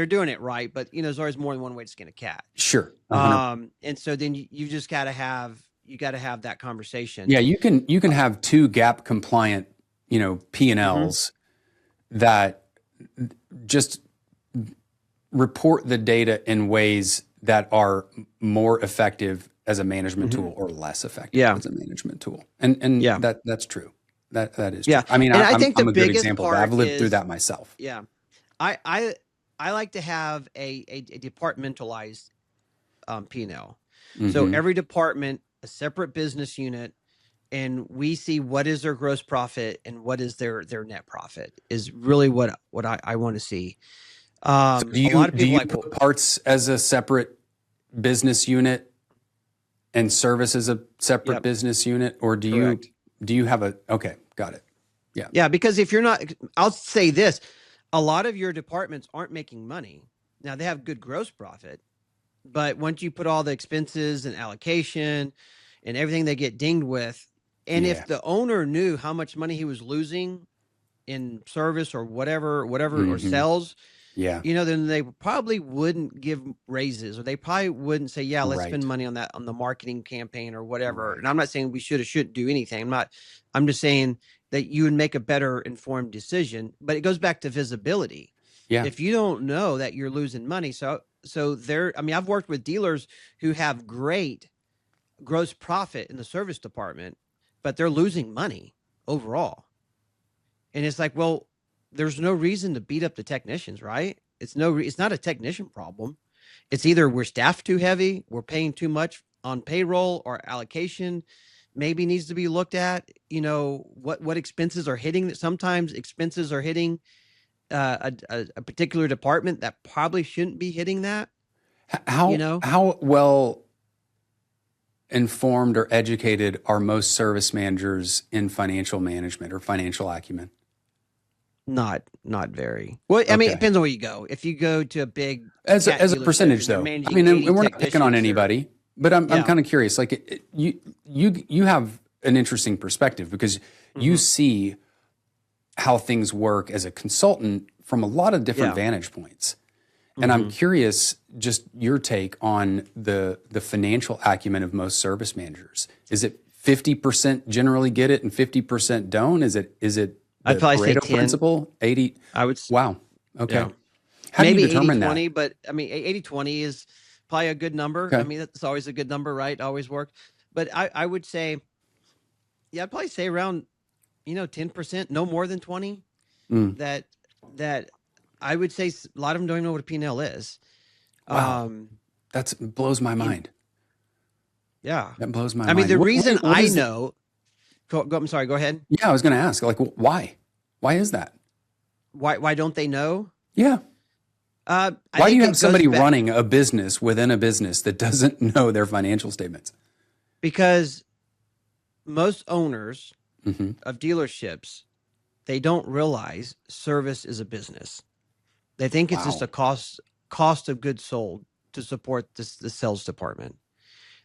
doing it right, but there's always more than one way to skin a cat. Sure. And so then you just got to have that conversation. Yeah, you can have two GAAP compliant, P&Ls that just report the data in ways that are more effective as a management tool or less effective as a management tool. And that's true. That is true. I mean, I think I'm a good example of that. I've lived through that myself. Yeah. I like to have a departmentalized P&L. So every department, a separate business unit, and we see what is their gross profit and what is their net profit is really what I want to see. So do you put parts as a separate business unit and service as a separate business unit, or do you have okay, got it. Yeah. Yeah. Because if you're not, I'll say this, a lot of your departments aren't making money. Now they have good gross profit, but once you put all the expenses and allocation and everything they get dinged with, and if the owner knew how much money he was losing in service or whatever, or sales, then they probably wouldn't give raises, or they probably wouldn't say, let's spend money on that, on the marketing campaign or whatever. And I'm not saying we should or shouldn't do anything. I'm just saying that you would make a better informed decision, but it goes back to visibility. Yeah. If you don't know that you're losing money. So I've worked with dealers who have great gross profit in the service department, but they're losing money overall. And it's like, well, there's no reason to beat up the technicians, right? It's not a technician problem. It's either we're staffed too heavy, we're paying too much on payroll, or allocation maybe needs to be looked at. What expenses are hitting. Sometimes expenses are hitting a particular department that probably shouldn't be hitting that. How well informed or educated are most service managers in financial management or financial acumen? Not very. Well, I mean, it depends on where you go. If you go to a big as a percentage, though, I mean, and we're not picking on anybody, but I'm kind of curious. Like you have an interesting perspective because you see how things work as a consultant from a lot of different vantage points. And I'm curious, just your take on the financial acumen of most service managers. Is it 50% generally get it and 50% don't? Is it I'd probably say Pareto 10. Principle? 80? I would. Wow. Okay. Yeah. How Maybe do you determine 80-20, that? but I mean, 80-20 is probably a good number. Okay. I mean, that's always a good number, right? Always worked. But I would say, I'd probably say around, 10%, no more than 20. That I would say a lot of them don't even know what a P&L is. Wow. That blows my mind. Yeah. That blows my mind. I mean, the reason what I know, I'm sorry, go ahead. Yeah, I was going to ask, like, why? Why is that? Why don't they know? Yeah. Why do you have somebody running a business within a business that doesn't know their financial statements? Because most owners of dealerships, they don't realize service is a business. They think it's just a cost of goods sold to support the sales department.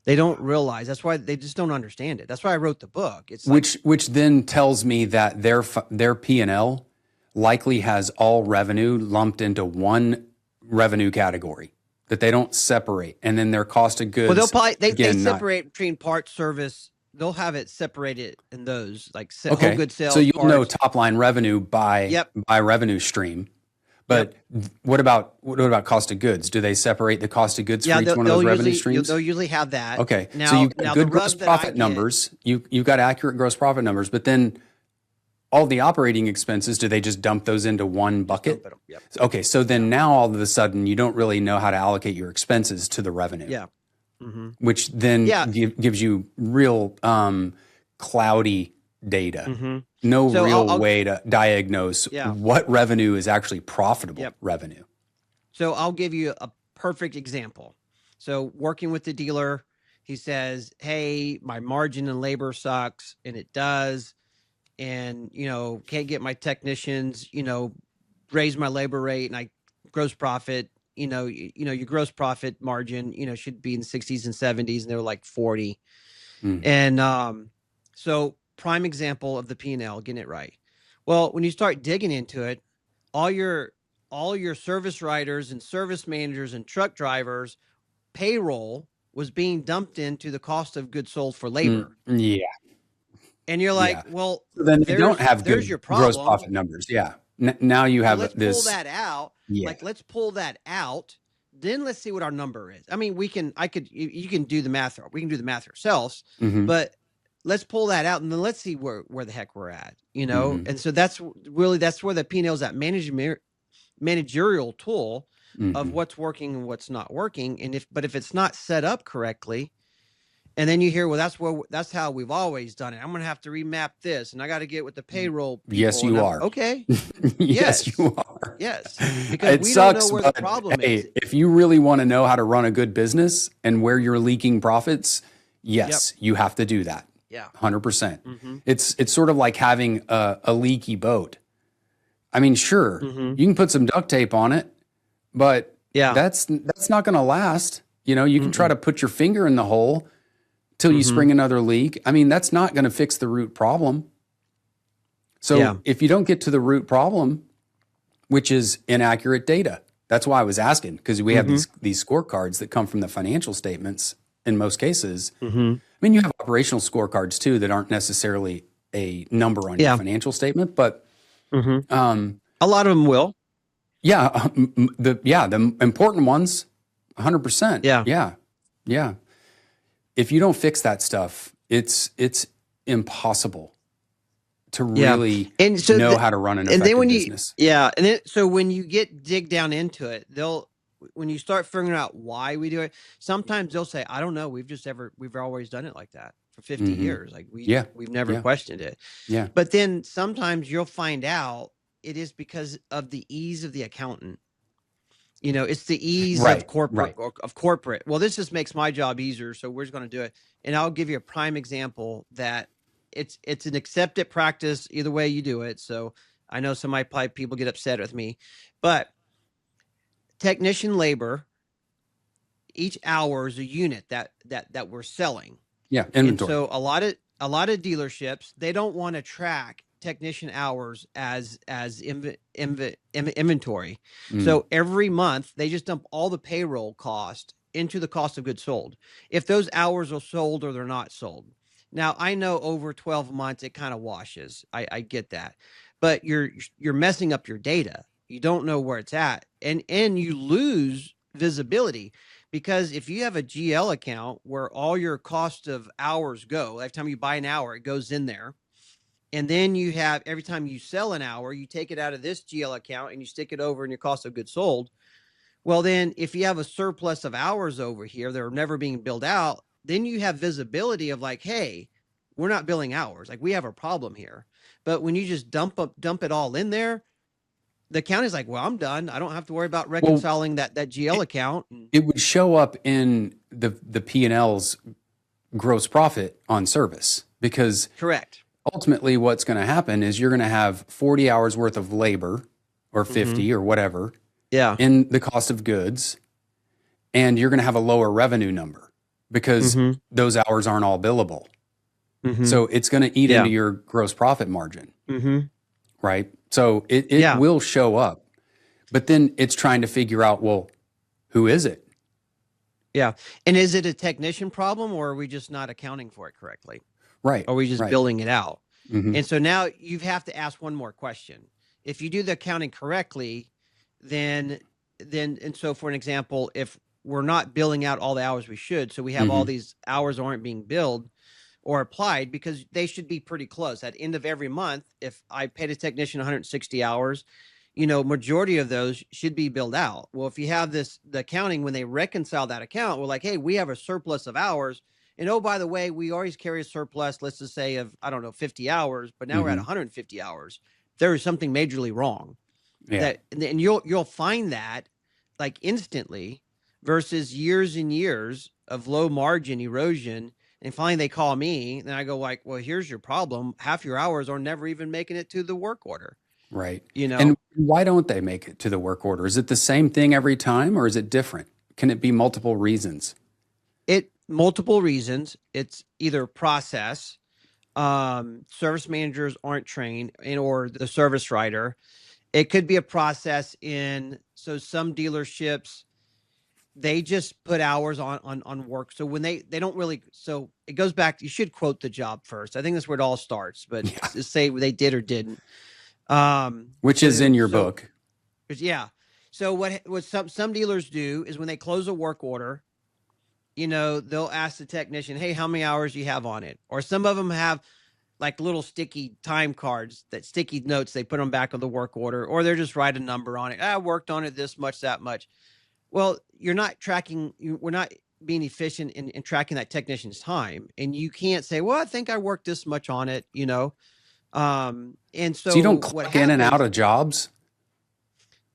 They don't realize. That's why they just don't understand it. That's why I wrote the book. It's which then tells me that their P&L likely has all revenue lumped into one revenue category that they don't separate, and then their cost of goods. Well, they'll probably they separate between parts, service. They'll have it separated in those, like whole good sales. So you'll parts. know top line revenue by revenue stream. But what about cost of goods? Do they separate the cost of goods for each one of those revenue streams? They'll usually have that. Okay. Now, so you've got good gross profit numbers. You've got accurate gross profit numbers, but then all the operating expenses, do they just dump those into one bucket? Yep. Okay. So then now all of a sudden you don't really know how to allocate your expenses to the revenue. Yeah. Which then gives you real cloudy data. No real way to diagnose what revenue is actually profitable revenue. So I'll give you a perfect example. So working with the dealer, he says, hey, my margin and labor sucks, and it does. And, can't get my technicians, raise my labor rate, and gross profit, your gross profit margin, should be in the 60s and 70s, and they were like 40. And so prime example of the P&L, getting it right. Well, when you start digging into it, all your service writers and service managers and truck drivers payroll was being dumped into the cost of goods sold for labor. Yeah. And you're like, well, so then you don't have good your gross profit numbers. Yeah. Now you have let's this. Pull that out. Yeah. Like, let's pull that out. Then let's see what our number is. I mean, you can do the math. We can do the math ourselves, but let's pull that out and then let's see where the heck we're at, And so that's where the P&L is, that managerial tool of what's working and what's not working. And if it's not set up correctly, and then you hear, well, that's how we've always done it. I'm going to have to remap this, and I got to get with the payroll people. Yes, you are. Okay. Yes, you are. Yes. Because we don't know where the problem is. If you really want to know how to run a good business and where you're leaking profits, yes, you have to do that. Yeah. 100%. It's sort of like having a leaky boat. I mean, sure, you can put some duct tape on it, but that's not going to last. You can try to put your finger in the hole till you spring another leak. I mean, that's not going to fix the root problem. So if you don't get to the root problem, which is inaccurate data, that's why I was asking, because we have these scorecards that come from the financial statements in most cases. I mean, you have operational scorecards too that aren't necessarily a number on your financial statement, but a lot of them will. Yeah, the important ones, 100%. Yeah. If you don't fix that stuff, it's impossible to really know how to run an effective business. And then so when you dig down into it, when you start figuring out why we do it, sometimes they'll say, I don't know, we've always done it like that for 50 years. Like we've never questioned it. Yeah. But then sometimes you'll find out it is because of the ease of the accountant. It's the ease of corporate. Well, this just makes my job easier, so we're just going to do it. And I'll give you a prime example that it's an accepted practice either way you do it. So I know people get upset with me, but technician labor, each hour is a unit that we're selling. Yeah, inventory. And so a lot of dealerships, they don't want to track technician hours as inventory. So every month they just dump all the payroll cost into the cost of goods sold, if those hours are sold or they're not sold. Now, I know over 12 months it kind of washes. I get that, but you're messing up your data. You don't know where it's at, and you lose visibility, because if you have a GL account where all your cost of hours go, every time you buy an hour, it goes in there. And then you have, every time you sell an hour, you take it out of this GL account and you stick it over in your cost of goods sold. Well, then if you have a surplus of hours over here that are never being billed out, then you have visibility of like, hey, we're not billing hours. Like, we have a problem here. But when you just dump it all in there, the account is like, well, I'm done. I don't have to worry about reconciling that GL account. It would show up in the P&L's gross profit on service, because correct. Ultimately, what's going to happen is you're going to have 40 hours worth of labor, or 50 or whatever, in the cost of goods. and you're going to have a lower revenue number because Mm-hmm. those hours aren't all billable. Mm-hmm. So it's going to eat Yeah. into your gross profit margin, Mm-hmm. right? So it Yeah. will show up, but then it's trying to figure out, well, who is it? Yeah. And is it a technician problem, or are we just not accounting for it correctly? Right, Or are we just right. billing it out? Hmm. And so now you have to ask one more question. If you do the accounting correctly, then and so for an example, if we're not billing out all the hours we should, so we have all Hmm. these hours aren't being billed or applied, because they should be pretty close. At the end of every month, if I paid a technician 160 hours, majority of those should be billed out. Well, if you have the accounting, when they reconcile that account, we're like, hey, we have a surplus of hours. And oh, by the way, we always carry a surplus, let's just say of, I don't know, 50 hours, but now we're at Hmm. 150 hours. There is something majorly wrong. Yeah, And you'll find that like instantly, versus years and years of low margin erosion. And finally they call me, and I go like, well, here's your problem. Half your hours are never even making it to the work order, right. you And know? why don't they make it to the work order? Is it the same thing every time, or is it different? Can it be multiple reasons? It multiple reasons. It's either process, service managers aren't trained, or the service writer. It could be a process in, so some dealerships, they just put hours on work. So when they don't really, so it goes back, you should quote the job first. I think that's where it all starts, but Yeah, just say they did or didn't. which is in your So book. yeah. So what some dealers do is when they close a work order, they'll ask the technician, hey, how many hours do you have on it? Or some of them have like little sticky time cards, that sticky notes, they put them back on the work order, or they're just write a number on it. I worked on it this much, that much. Well, you're not tracking, we're not being efficient in tracking that technician's time. And you can't say, well, I think I worked this much on it. And So you don't so what clock in and out happens, of jobs?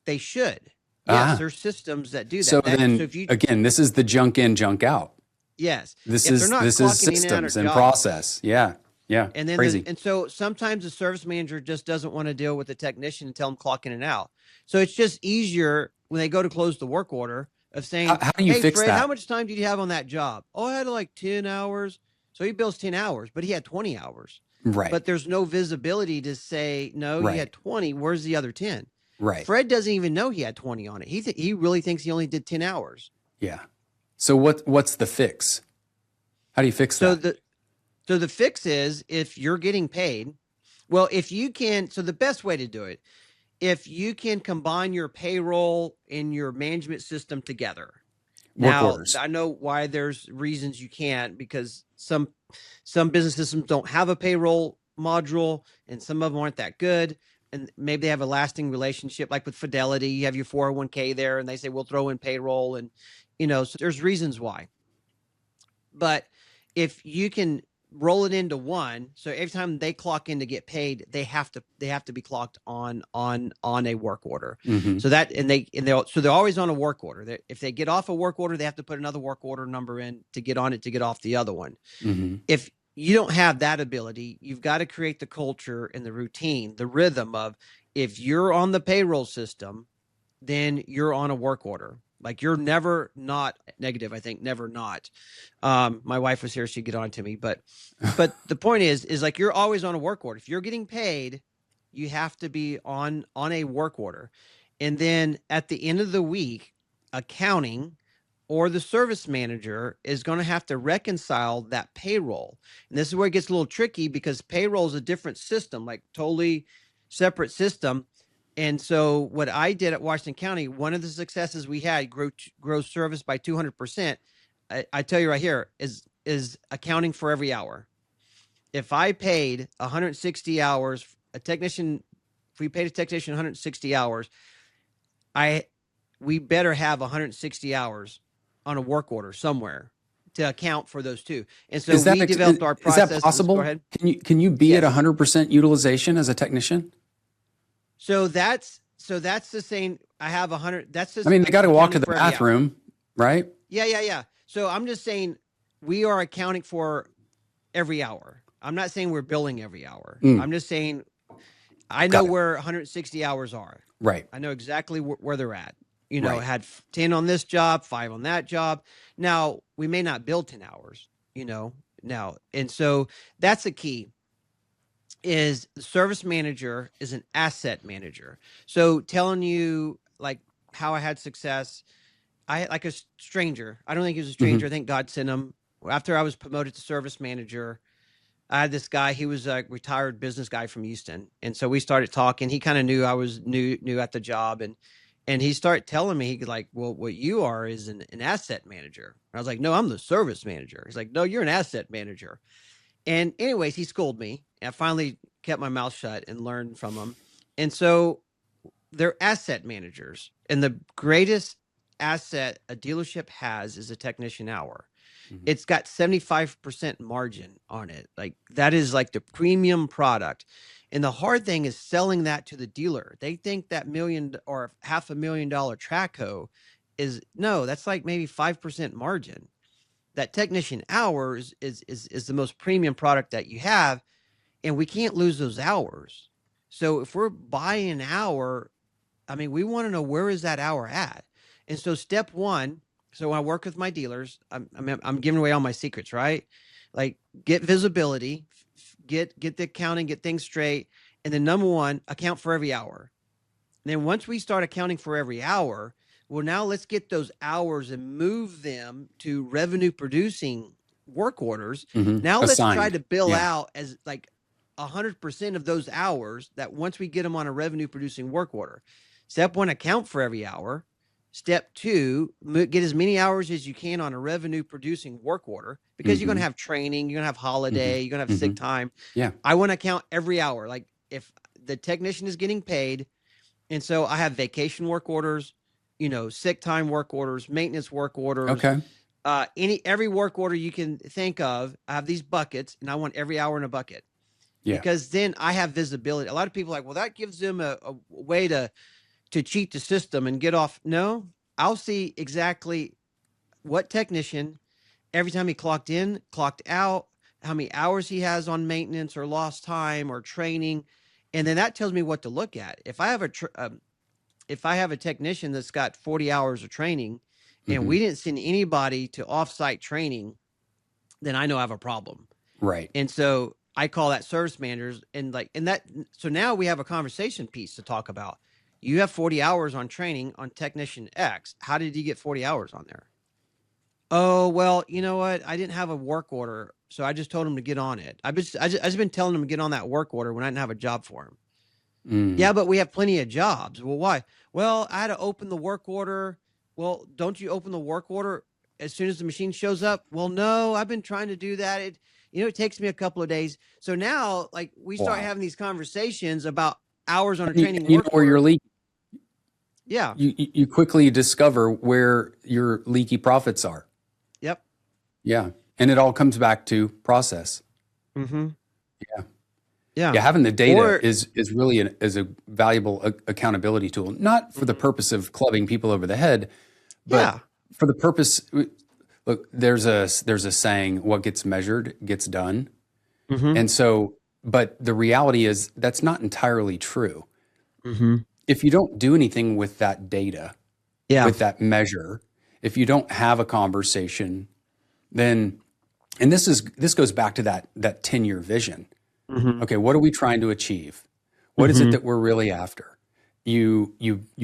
they should. Yes, Ah, there's systems that do so that. So then if you, again, this is the junk in, junk out. yes, This if they're is not this is clocking in and out of systems and jobs, process. Yeah. Yeah. and then Crazy. so sometimes the service manager just doesn't want to deal with the technician and tell them clock in and out. So it's just easier when they go to close the work order of saying, How do you hey, fix Fred, how that? much time did you have on that job? Oh, I had like 10 hours. So he bills 10 hours, but he had 20 hours. Right. But there's no visibility to say, no, you Right. had 20. Where's the other 10? Right. Fred doesn't even know he had 20 on it. He really thinks he only did 10 hours. Yeah. So what's the fix? How do you fix So that? the fix is, if you're getting paid, well, if you can, so the best way to do it, if you can combine your payroll and your management system together. Work Now, orders. I know why there's reasons you can't, because some business systems don't have a payroll module, and some of them aren't that good. And maybe they have a lasting relationship, like with Fidelity, you have your 401k there, and they say, we'll throw in payroll. And, so there's reasons why. But if you can roll it into one, so every time they clock in to get paid, they have to be clocked on a work order. Hmm. So that, they're always on a work order. If they get off a work order, they have to put another work order number in to get on it, to get off the other one. Hmm. If you don't have that ability, you've got to create the culture and the routine, the rhythm of, if you're on the payroll system, then you're on a work order. Like, you're never not negative. I think never not. My wife was here; she'd get on to me, but the point is like, you're always on a work order. If you're getting paid, you have to be on a work order. And then at the end of the week, accounting or the service manager is going to have to reconcile that payroll. And this is where it gets a little tricky, because payroll is a different system, like totally separate system. And so what I did at Washington County, one of the successes we had, grow service by 200%. I tell you right here, is accounting for every hour. If I paid 160 hours, if we paid a technician 160 hours, we better have 160 hours on a work order somewhere to account for those two. And so Is that we developed our is that processes. Go possible? ahead. Can you be at Yes. 100% utilization as a technician? So that's the same. I have 100. That's just I mean, they got to walk to accounting the for every hour. bathroom, right? Yeah. So I'm just saying, we are accounting for every hour. I'm not saying we're billing every hour. Mm, I'm just saying, I know got it. where 160 hours are. Right. I know exactly where they're at. Right. had 10 on this job, 5 on that job. Now, we may not build 10 hours, now. And so that's the key is the service manager is an asset manager. So telling you like how I had success, I like a stranger. I don't think he was a Hmm. stranger. I think God sent him. After I was promoted to service manager, I had this guy. He was a retired business guy from Houston, and so we started talking. He kind of knew I was new at the job, and he started telling me, he's like, "Well, what you are is an asset manager." I was like, "No, I'm the service manager." He's like, "No, you're an asset manager." And anyways, he schooled me. And I finally kept my mouth shut and learned from him. And so they're asset managers, and the greatest asset a dealership has is a technician hour. Hmm. It's got 75% margin on it. Like that is like the premium product. And the hard thing is selling that to the dealer. They think that million or $500,000 Traco is no, that's like maybe 5% margin. That technician hours is the most premium product that you have, and we can't lose those hours. So if we're buying an hour, I mean, we want to know where is that hour at. And so step one, so when I work with my dealers, I'm giving away all my secrets, right? Like get visibility, get the accounting, get things straight, and then number one, account for every hour. And then once we start accounting for every hour, well, now let's get those hours and move them to revenue producing work orders. Hmm. Now let's try Assigned. to bill Yeah. out as like 100% of those hours that once we get them on a revenue producing work order. Step one, account for every hour. Step two, get as many hours as you can on a revenue producing work order because you're going to Hmm. have training, you're going to have Hmm. holiday, you're going to have Hmm. sick time. Yeah. I want to count every hour. Like if the technician is getting paid, and so I have vacation work orders, sick time work orders, maintenance work orders, Okay. every work order you can think of. I have these buckets, and I want every hour in a bucket Yeah. because then I have visibility. A lot of people are like, well, that gives them a way to cheat the system and get off. No, I'll see exactly what technician every time he clocked in, clocked out, how many hours he has on maintenance or lost time or training, and then that tells me what to look at. If I have a technician that's got 40 hours of training and Hmm. we didn't send anybody to offsite training, then I know I have a problem. Right. And so I call that service managers and that, so now we have a conversation piece to talk about. You have 40 hours on training on technician X. How did you get 40 hours on there? Oh, well, you know what? I didn't have a work order. So I just told him to get on it. I just been telling him to get on that work order when I didn't have a job for him. Mm. Yeah, but we have plenty of jobs. Well, why? Well, I had to open the work order. Well, don't you open the work order as soon as the machine shows up? Well, no, I've been trying to do that. It takes me a couple of days. So now, like, we start Wow. having these conversations about hours on a And training you know work where you're order. leaking. Yeah. You quickly discover where your leaky profits are. Yep. Yeah. And it all comes back to process. Mm-hmm. Yeah. Yeah. Yeah. Having the data Or is really is a valuable accountability tool, not for the mhm. purpose of clubbing people over the head, but Yeah. for the purpose. Look, there's a saying, what gets measured gets done. Mm-hmm. And so, but the reality is that's not entirely true. Mm-hmm. If you don't do anything with that data, Yeah. with that measure, if you don't have a conversation, then, and this goes back to that 10-year vision. Mm-hmm. Okay, what are we trying to achieve? What is it Mm-hmm. that we're really after? You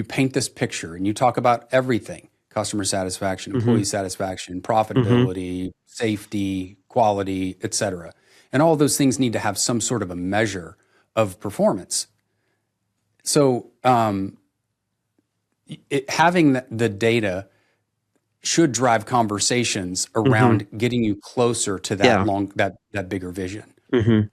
paint this picture and you talk about everything: customer satisfaction, Mm-hmm. employee satisfaction, Mm-hmm. profitability, safety, quality, et cetera. And all of those things need to have some sort of a measure of performance. So having the data should drive conversations Mm-hmm. around getting you closer to Yeah. that bigger vision. Mm-hmm.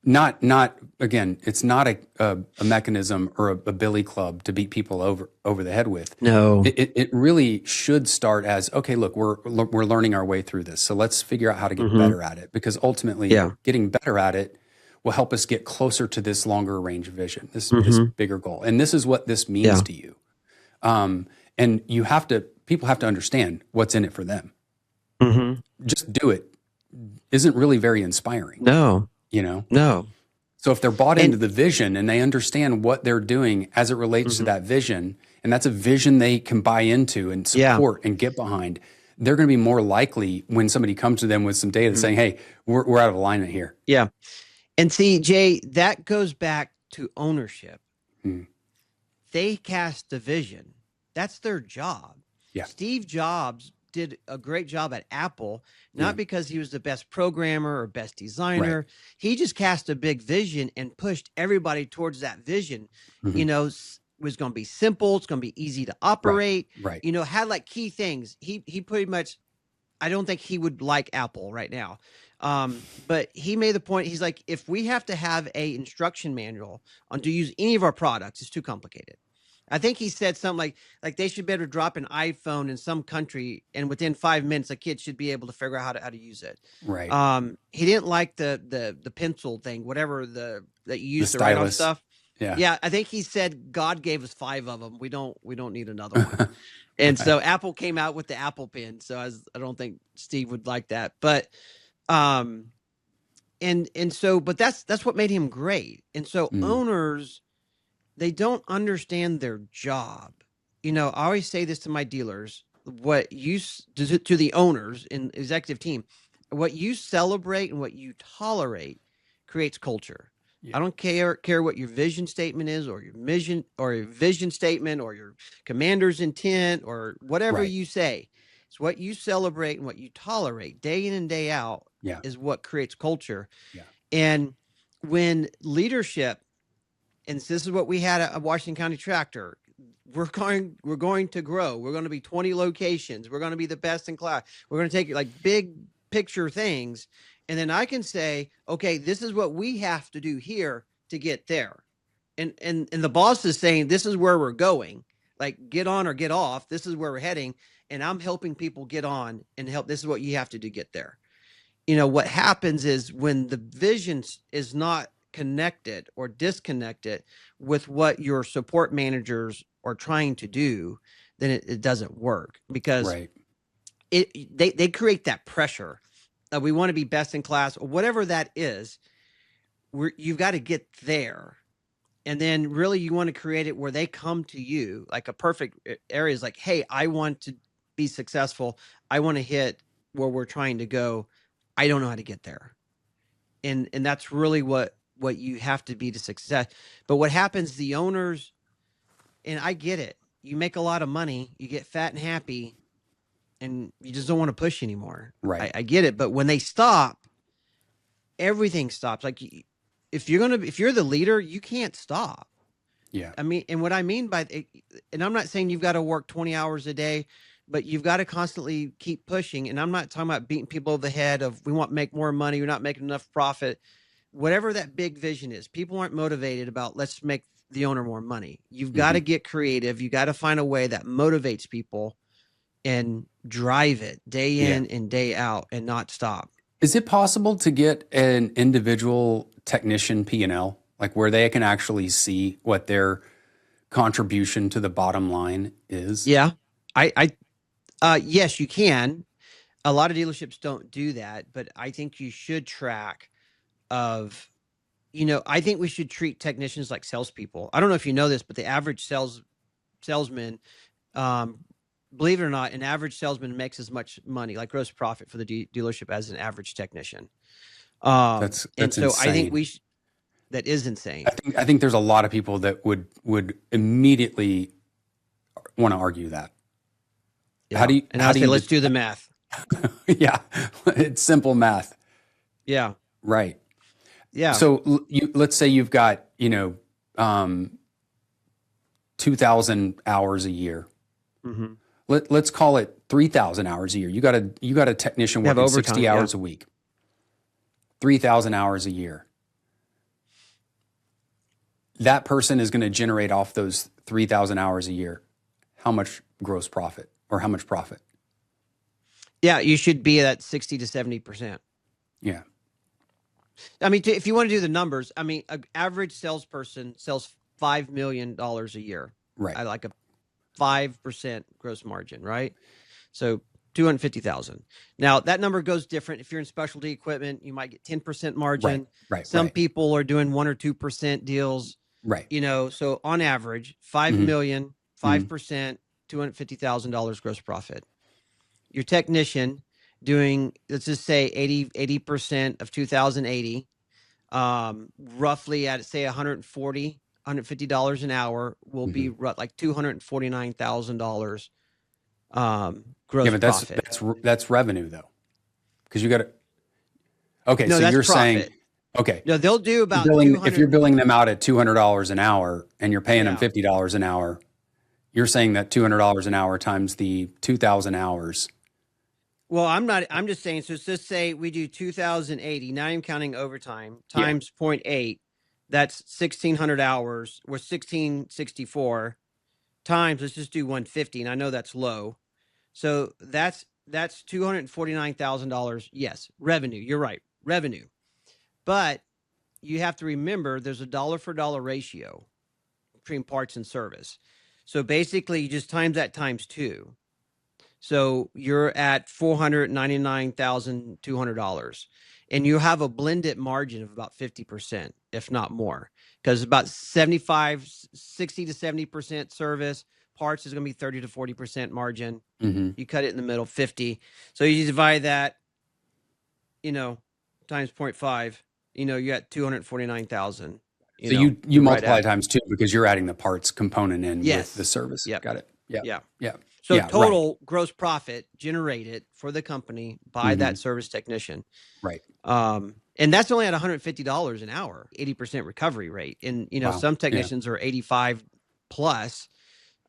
Not again, it's not a mechanism or a billy club to beat people over the head with. No. It really should start as, okay, look, we're learning our way through this, so let's figure out how to get Mm-hmm. better at it, because ultimately Yeah. getting better at it will help us get closer to this longer range vision, this Mm-hmm. bigger goal, and this is what this means Yeah. to you. And people have to understand what's in it for them. Mm-hmm. Just do it isn't really very inspiring, No. you know? No. So if they're bought into And the vision and they understand what they're doing as it relates to that vision, and that's a vision they can buy into and yeah, support and get behind, they're going to be more likely when somebody comes to them with some data saying, hey, we're out of alignment here. yeah. And see, Jay, that goes back to ownership. Mm. They cast the vision. That's their job. Yeah. Steve Jobs did a great job at Apple, Yeah. not because he was the best programmer or best Right. designer. He just cast a big vision and pushed everybody towards that vision. Mhm. Was going to be simple. It's going to be easy to Right. operate. Right. Had like key things. He pretty much, I don't think he would like Apple right now. But he made the point. He's like, if we have to have a instruction manual on to use any of our products, it's too complicated. I think he said something like they should be able to drop an iPhone in some country, and within 5 minutes, a kid should be able to figure out how to use it. Right. He didn't like the pencil thing, whatever that you The use to write on stylus. stuff. Yeah. Yeah, I think he said God gave us 5 of them. We don't need another one. And so Apple came out with the Apple Pen. So I don't think Steve would like that. But and so, but that's what made him great. And so owners, they don't understand their job. I always say this to my dealers: what you to the owners and executive team, what you celebrate and what you tolerate creates culture. I don't care what your vision statement is, or your mission, or your vision statement, or your commander's intent, or whatever you say. It's what you celebrate and what you tolerate day in and day out is what creates culture. Yeah. And when leadership, and this is what we had at Washington County Tractor, we're going to grow. We're going to be 20 locations. We're going to be the best in class. We're going to take like big picture things. And then I can say, okay, this is what we have to do here to get there. And the boss is saying, this is where we're going. Like, get on or get off. This is where we're heading. And I'm helping people get on and help. This is what you have to do to get there. What happens is when the vision is not connected or disconnected with what your support managers are trying to do, then it doesn't work, because they create that pressure. We want to be best in class, or whatever that is. You've got to get there. And then really you want to create it where they come to you. Like a perfect area is like, hey, I want to be successful. I want to hit where we're trying to go. I don't know how to get there. And that's really what you have to be to success. But what happens, the owners, and I get it, you make a lot of money, you get fat and happy, and you just don't want to push anymore. Right. I get it. But when they stop, everything stops. Like, if you're the leader, you can't stop. Yeah. I mean, and what I mean by it, and I'm not saying you've got to work 20 hours a day, but you've got to constantly keep pushing. And I'm not talking about beating people over the head of, we want to make more money, we're not making enough profit. Whatever that big vision is, people aren't motivated about, let's make the owner more money. You've got to get creative. You got to find a way that motivates people and drive it day in and day out and not stop. Is it possible to get an individual technician P&L, like where they can actually see what their contribution to the bottom line is? Yeah, yes, you can. A lot of dealerships don't do that, but I think you should track of, I think we should treat technicians like salespeople. I don't know if you know this, but the average salesman, believe it or not, an average salesman makes as much money, like gross profit for the dealership, as an average technician. That's and so insane. I think that is insane. I think there's a lot of people that would immediately want to argue that. Yeah. Let's do the math. Yeah, it's simple math. Yeah. Right. Yeah. So let's say you've got 2,000 hours a year. Mm-hmm. Let's call it 3,000 hours a year. You got a technician working 60 hours a week. 3,000 hours a year. That person is going to generate off those 3,000 hours a year how much gross profit, or how much profit? Yeah, you should be at 60 to 70%. Yeah. I mean, if you want to do the numbers, I mean, an average salesperson sells $5 million a year. Right. I like a 5% gross margin, right? So 250,000. Now that number goes different. If you're in specialty equipment, you might get 10% Right, margin. right, Some right, people are doing 1 or 2% deals, right. so on average, 5 Hmm. million, Hmm. 5%, $250,000 gross profit. Your technician doing, let's just say 80% of 2080, roughly at say $150 an hour will be Hmm. like $249,000 Yeah, gross but profit. that's revenue though, because you got to. Okay, No, so that's you're saying, profit. okay, No, they'll do you're about billing if you're 200. billing them out at $200 an hour and you're paying them Yeah. $50 an hour, you're saying that $200 an hour times the 2,000 hours. Well, I'm just saying, so let's just say we do 2080, now I'm counting overtime, Yeah. times 0.8. That's 1,600 hours, or 1,664 times, let's just do 150. And I know that's low. So that's $249,000. Yes, revenue. You're right, revenue. But you have to remember there's a dollar for dollar ratio between parts and service. So basically, you just times that times two. So you're at $499,200, and you have a blended margin of about 50%, if not more, because about 60 to 70% service. Parts is going to be 30 to 40% margin. Hmm. You cut it in the middle, 50. So you divide that, times 0.5, you got 249,000, So you you're right multiply at. times two because you're adding the parts component in with the Yes. service. Yep. Got it. Yeah. Yeah. Yeah. So Yeah. Right. total gross profit generated for the company by Hmm. that service technician. Right. And that's only at $150 an hour, 80% recovery rate. And, Wow. some Yeah. technicians are 85 plus.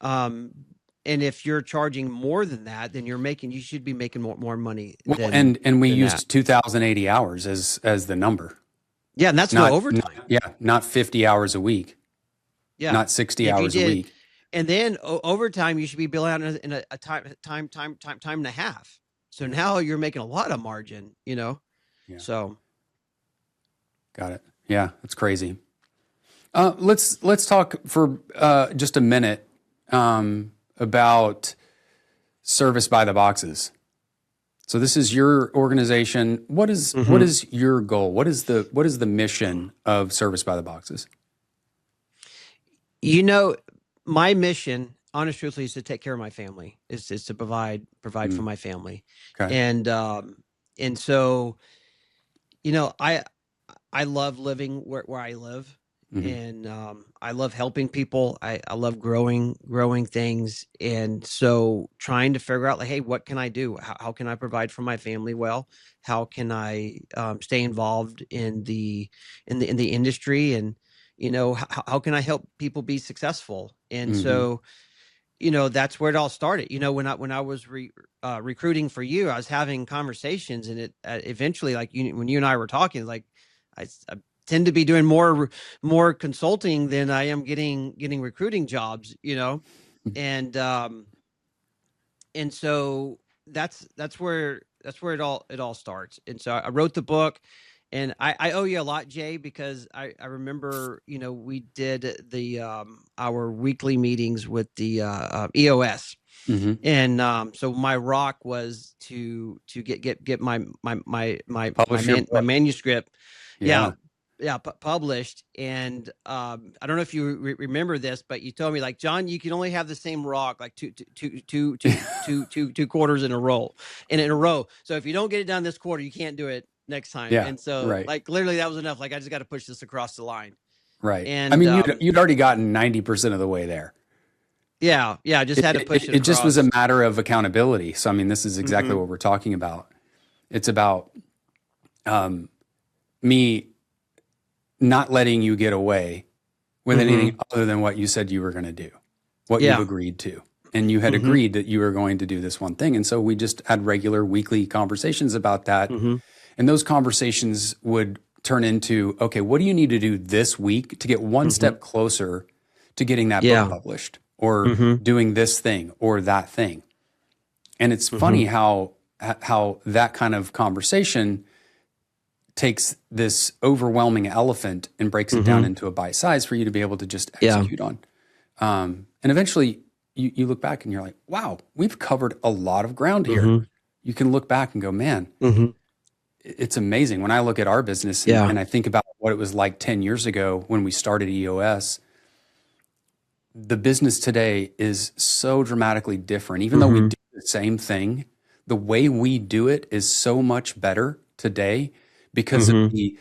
Um, and if you're charging more than that, then you should be making more money Well, than and we that. used 2,080 hours as the number. Yeah. And that's no overtime. Not 50 hours a week, Yeah. not 60 If you hours a did, week. and then overtime, you should be billing out in a time and a half. So Yeah. now you're making a lot of margin, Yeah. so. Got it. Yeah. That's crazy. Let's talk for just a minute about service by the boxes. So this is your organization. What is your goal? What is the mission of Service by the Boxes? My mission, honest truthfully, is to take care of my family. Is to provide for Mm, my family, okay. and so I love living where I live, Hmm. and I love helping people. I love growing things, and so trying to figure out, like, hey, what can I do? How can I provide for my family well? How can I stay involved in the industry, and how can I help people be successful? And Hmm. so that's where it all started. When I was recruiting for you, I was having conversations, and it eventually, like, when you and I were talking, like, I tend to be doing more consulting than I am getting recruiting jobs, and and so that's where it all starts. And so I wrote the book, and I owe you a lot, Jay, because I remember we did the our weekly meetings with the EOS, Hmm. and so my rock was to get Publish your my book. manuscript, yeah, Yeah. published. And I don't know if you remember this, but you told me, like, John, you can only have the same rock like two quarters in a row, so if you don't get it done this quarter, you can't do it next time. Yeah. And so, Right. like, literally that was enough. Like, I just got to push this across the line. Right. I And mean, you'd already gotten 90% of the way there. yeah, I just had to push it It just was a across. matter of accountability. So I mean, this is exactly Hmm. what we're talking about. It's about me not letting you get away with anything Hmm. other than what you said you were going to do, what you've Yeah. agreed to. And you had Hmm. agreed that you were going to do this one thing. And so we just had regular weekly conversations about that. Hmm. And those conversations would turn into, okay, what do you need to do this week to get one Hmm. step closer to getting that book Yeah. published or Hmm. doing this thing or that thing? And it's Hmm. funny how that kind of conversation takes this overwhelming elephant and breaks it down Hmm. into a bite size for you to be able to just Yeah. execute on. And eventually you look back and you're like, wow, we've covered a lot of ground here. Hmm. you can look back and go, man, Mm-hmm. it's amazing. When I look at our business Yeah. and I think about what it was like 10 years ago when we started EOS, the business today is so dramatically different. Even though we Mm-hmm. do the same thing, the way we do it is so much better today because of Mm-hmm. the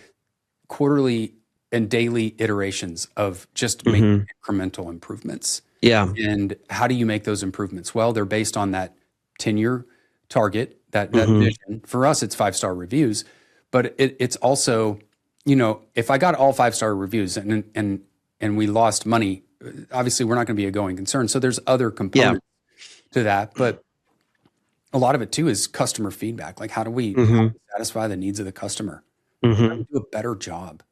quarterly and daily iterations of just making Mm-hmm. incremental improvements. Yeah. And how do you make those improvements? Well, they're based on that 10-year target, that Mm-hmm. vision. For us, it's 5-star reviews, but it's also, if I got all 5-star reviews and we lost money, obviously we're not going to be a going concern. So there's other Yeah. components to that, but a lot of it too is customer feedback. Like how do we Mm-hmm. satisfy the needs of the customer? How do Mm-hmm. we do a better job?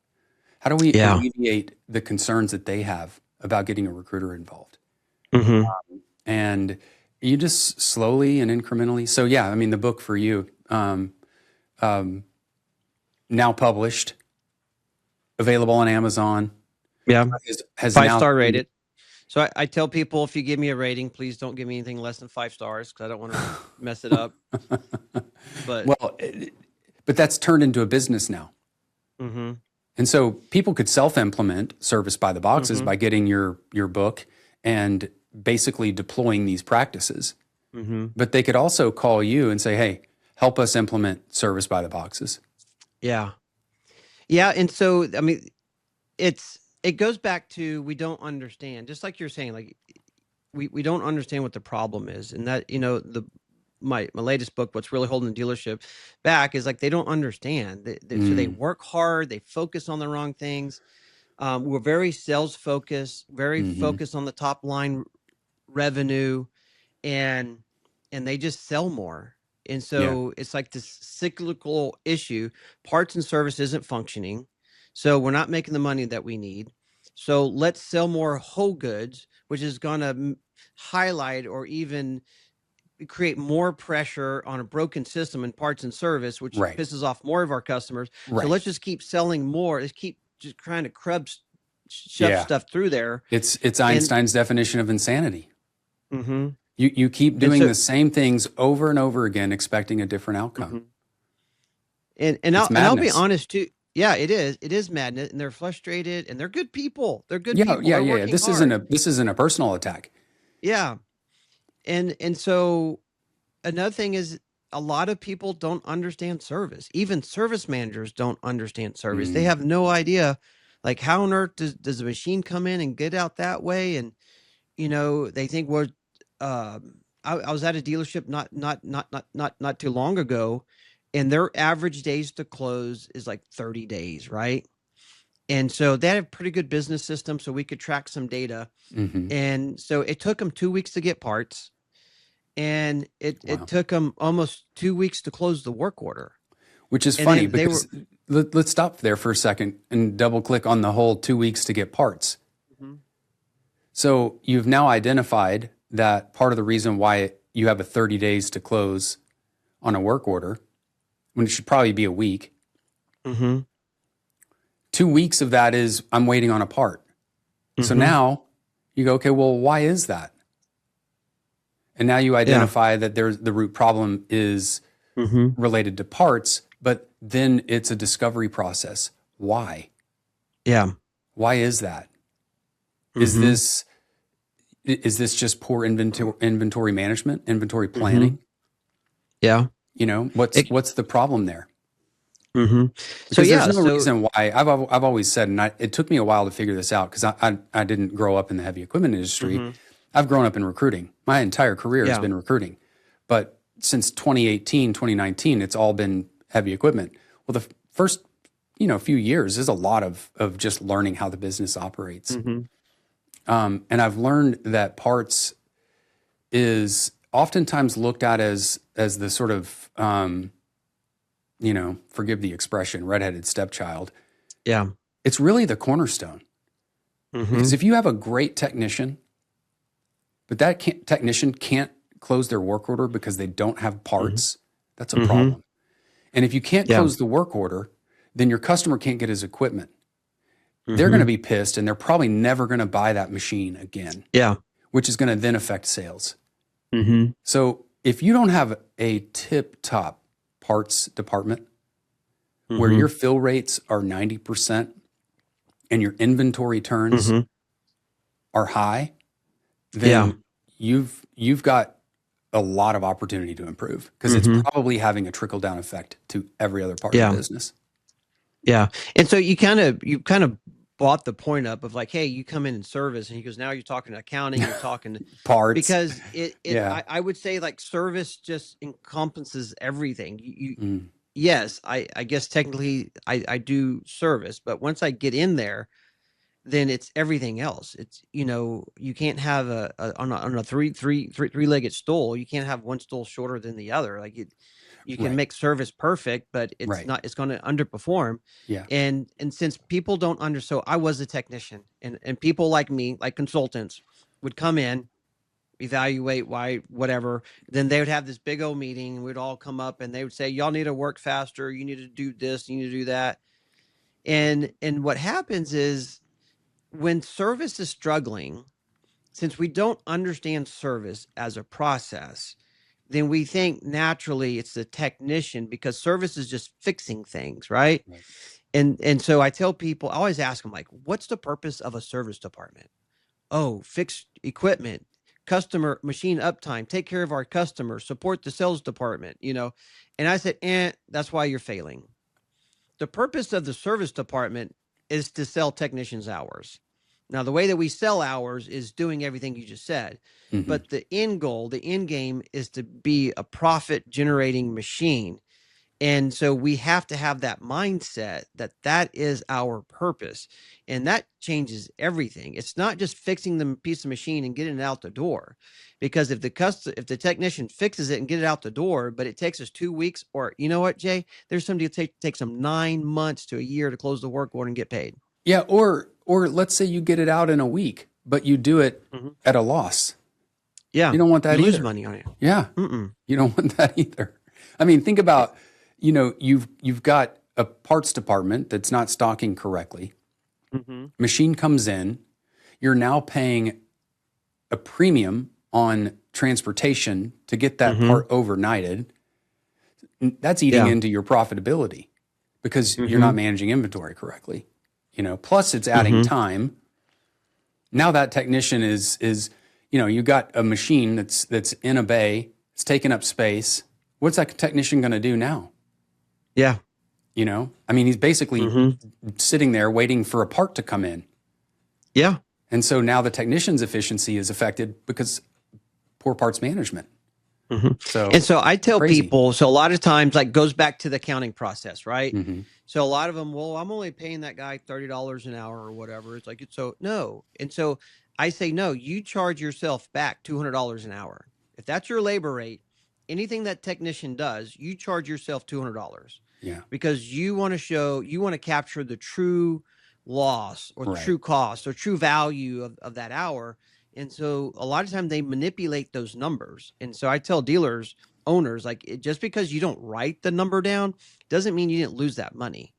How do we Yeah. alleviate the concerns that they have about getting a recruiter involved? Mm-hmm. And you just slowly and incrementally. So yeah, I mean, the book for you, now published, available on Amazon, Yeah. has Five now. star rated. So I tell people, if you give me a rating, please don't give me anything less than 5 stars because I don't want to mess it up. But Well, but that's turned into a business now. mm-hmm. And so people could self-implement service by the boxes Mm-hmm. by getting your book and basically deploying these practices. Mm-hmm. But they could also call you and say, "Hey, help us implement service by the boxes." Yeah. Yeah. And so, I mean, it goes back to, we don't understand, just like you're saying, like we don't understand what the problem is. And that, my latest book, what's really holding the dealership back, is like, they don't understand. So they Mm, work hard, they focus on the wrong things. We're very sales focused, very hmm. focused on the top line revenue, and they just sell more. And Yeah, so it's like this cyclical issue. Parts and service isn't functioning, so we're not making the money that we need. So let's sell more whole goods, which is going to highlight or even create more pressure on a broken system in parts and service, which right, pisses off more of our customers. So right. let's just keep selling more. Let's keep just trying to shove Yeah, stuff through there. it's And Einstein's definition of insanity. mm-hmm. You keep and doing so the same things over and over again, expecting a different outcome. mhm. And It's I'll be madness. honest too. Yeah, it is. It is madness, and they're frustrated, and they're good people. They're good Yeah, people. yeah, They're yeah, yeah. working This isn't hard. a personal attack. Yeah. And so another thing is, a lot of people don't understand service. Even service managers don't understand service. They Mm, have no idea, like, how on earth does a machine come in and get out that way? And they think we're I was at a dealership not too long ago, and their average days to close is like 30 days, right? And so they had a pretty good business system, so we could track some data. hmm. And so it took them 2 weeks to get parts, and it Wow. took them almost 2 weeks to close the work order. Which is And funny then they were because let's stop there for a second and double click on the whole 2 weeks to get parts. Mhm. So you've now identified that part of the reason why you have a 30 days to close on a work order, when it should probably be a week. Mhm. 2 weeks of that is I'm waiting on a part. So Mhm. now you go, okay, well, why is that? And now you Yeah. identify that the root problem is Mhm. related to parts, but then it's a discovery process. Why? Yeah. Why is that? Is Mhm. this is this just poor inventory management, inventory Mhm. planning? Yeah. What's It, what's the problem there? mhm. So Because there's yeah, no so reason why. I've always said, and it took me a while to figure this out because I didn't grow up in the heavy equipment industry. mhm. I've grown up in recruiting. My entire career has Yeah. been recruiting, but since 2018, 2019, it's all been heavy equipment. Well, the first few years is a lot of just learning how the business operates, Mhm. and I've learned that parts is oftentimes looked at as the sort of forgive the expression, redheaded stepchild. Yeah. It's really the cornerstone. Because Mhm. if you have a great technician, but that technician can't close their work order because they don't have Mhm. parts, that's a Mhm. problem. And if you can't Yeah. close the work order, then your customer can't get his equipment. They're going to Mhm. be pissed and they're probably never going to buy that machine again, Yeah. which is going to then affect sales. Mhm. So if you don't have a tip top parts department where Mm-hmm. your fill rates are 90% and your inventory turns Mm-hmm. are high, Yeah. then you've got a lot of opportunity to improve because it's Mm-hmm. probably having a trickle down effect to every other part of the Yeah. business. Yeah. And so you kind of brought the point up of like, hey, you come in service, and he goes, now you're talking accounting, you're talking Parts. because Yeah. I would say like service just encompasses everything. You Mm, yes, I guess technically I do service, but once I get in there, then it's everything else. It's, you can't have on a three-legged stool, you can't have one stool shorter than the other. Like you can right. make service perfect, but Right. it's going to underperform. Yeah. And since people don't so I was a technician, and people like me, like consultants, would come in, evaluate why, whatever. Then they would have this big old meeting, and we'd all come up, and they would say, y'all need to work faster, you need to do this, you need to do that. And what happens is, when service is struggling, since we don't understand service as a process, then we think naturally it's the technician, because service is just fixing things, right? Right. And so I tell people, I always ask them, like, what's the purpose of a service department? Oh, fix equipment, customer machine uptime, take care of our customers, support the sales department. And I said, that's why you're failing. The purpose of the service department is to sell technicians hours. Now, the way that we sell hours is doing everything you just said, Hmm. but the end goal, the end game, is to be a profit generating machine. And so we have to have that mindset that that is our purpose. And that changes everything. It's not just fixing the piece of machine and getting it out the door. Because if the technician fixes it and get it out the door, but it takes us 2 weeks, or you know what, Jay? There's somebody that takes them 9 months to a year to close the work order and get paid. Yeah. Or let's say you get it out in a week, but you do it Mhm. at a loss. Yeah. You don't want You that lose either. money on it. Yeah. Mm-mm. You don't want that either. I mean, think about, you've got a parts department that's not stocking correctly. Mm-hmm. Machine comes in, you're now paying a premium on transportation to get that Mm-hmm. part overnighted. That's eating Yeah. into your profitability because you're Mm-hmm. not managing inventory correctly. Plus it's adding Mm-hmm. time. Now that technician is you got a machine that's in a bay, it's taking up space. What's that technician going to do now? Yeah. I mean, he's basically Mm-hmm. sitting there waiting for a part to come in. Yeah. And so now the technician's efficiency is affected because poor parts management. Mm-hmm. So And so I tell crazy. people, so a lot of times, like, goes back to the accounting process, right? Hmm. So a lot of them, well, I'm only paying that guy $30 an hour or whatever. It's like, it's so no. And so I say, no, you charge yourself back $200 an hour. If that's your labor rate, anything that technician does, you charge yourself $200, Yeah. because you want to capture the true loss or the Right. true cost or true value of that hour. And so a lot of time they manipulate those numbers. And so I tell dealers, owners, like, just because you don't write the number down doesn't mean you didn't lose that money.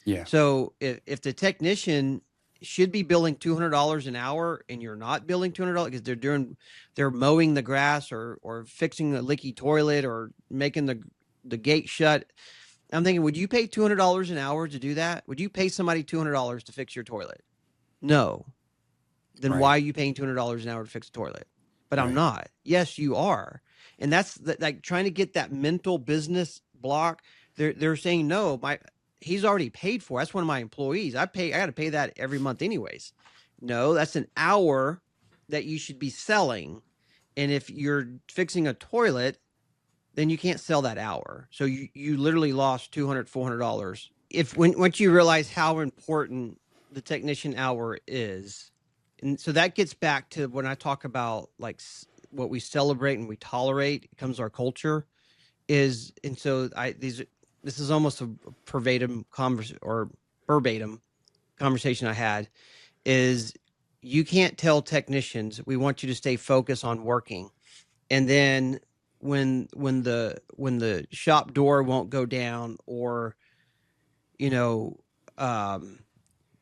Yeah. So if the technician should be billing $200 an hour and you're not billing $200 because they're mowing the grass or fixing the leaky toilet or making the gate shut, I'm thinking, would you pay $200 an hour to do that? Would you pay somebody $200 to fix your toilet? No. Then why Right. are you paying $200 an hour to fix a toilet? But I'm Right. not. Yes, you are. And that's like trying to get that mental business block. They're saying, no, he's already paid for. That's one of my employees. I got to pay that every month anyways. No, that's an hour that you should be selling. And if you're fixing a toilet, then you can't sell that hour. So you literally lost $200, $400. Once you realize how important the technician hour is. And so that gets back to when I talk about, like, what we celebrate and we tolerate, it becomes our culture. And so this is almost a verbatim conversation I had, is you can't tell technicians, we want you to stay focused on working. And then when the shop door won't go down, or you know um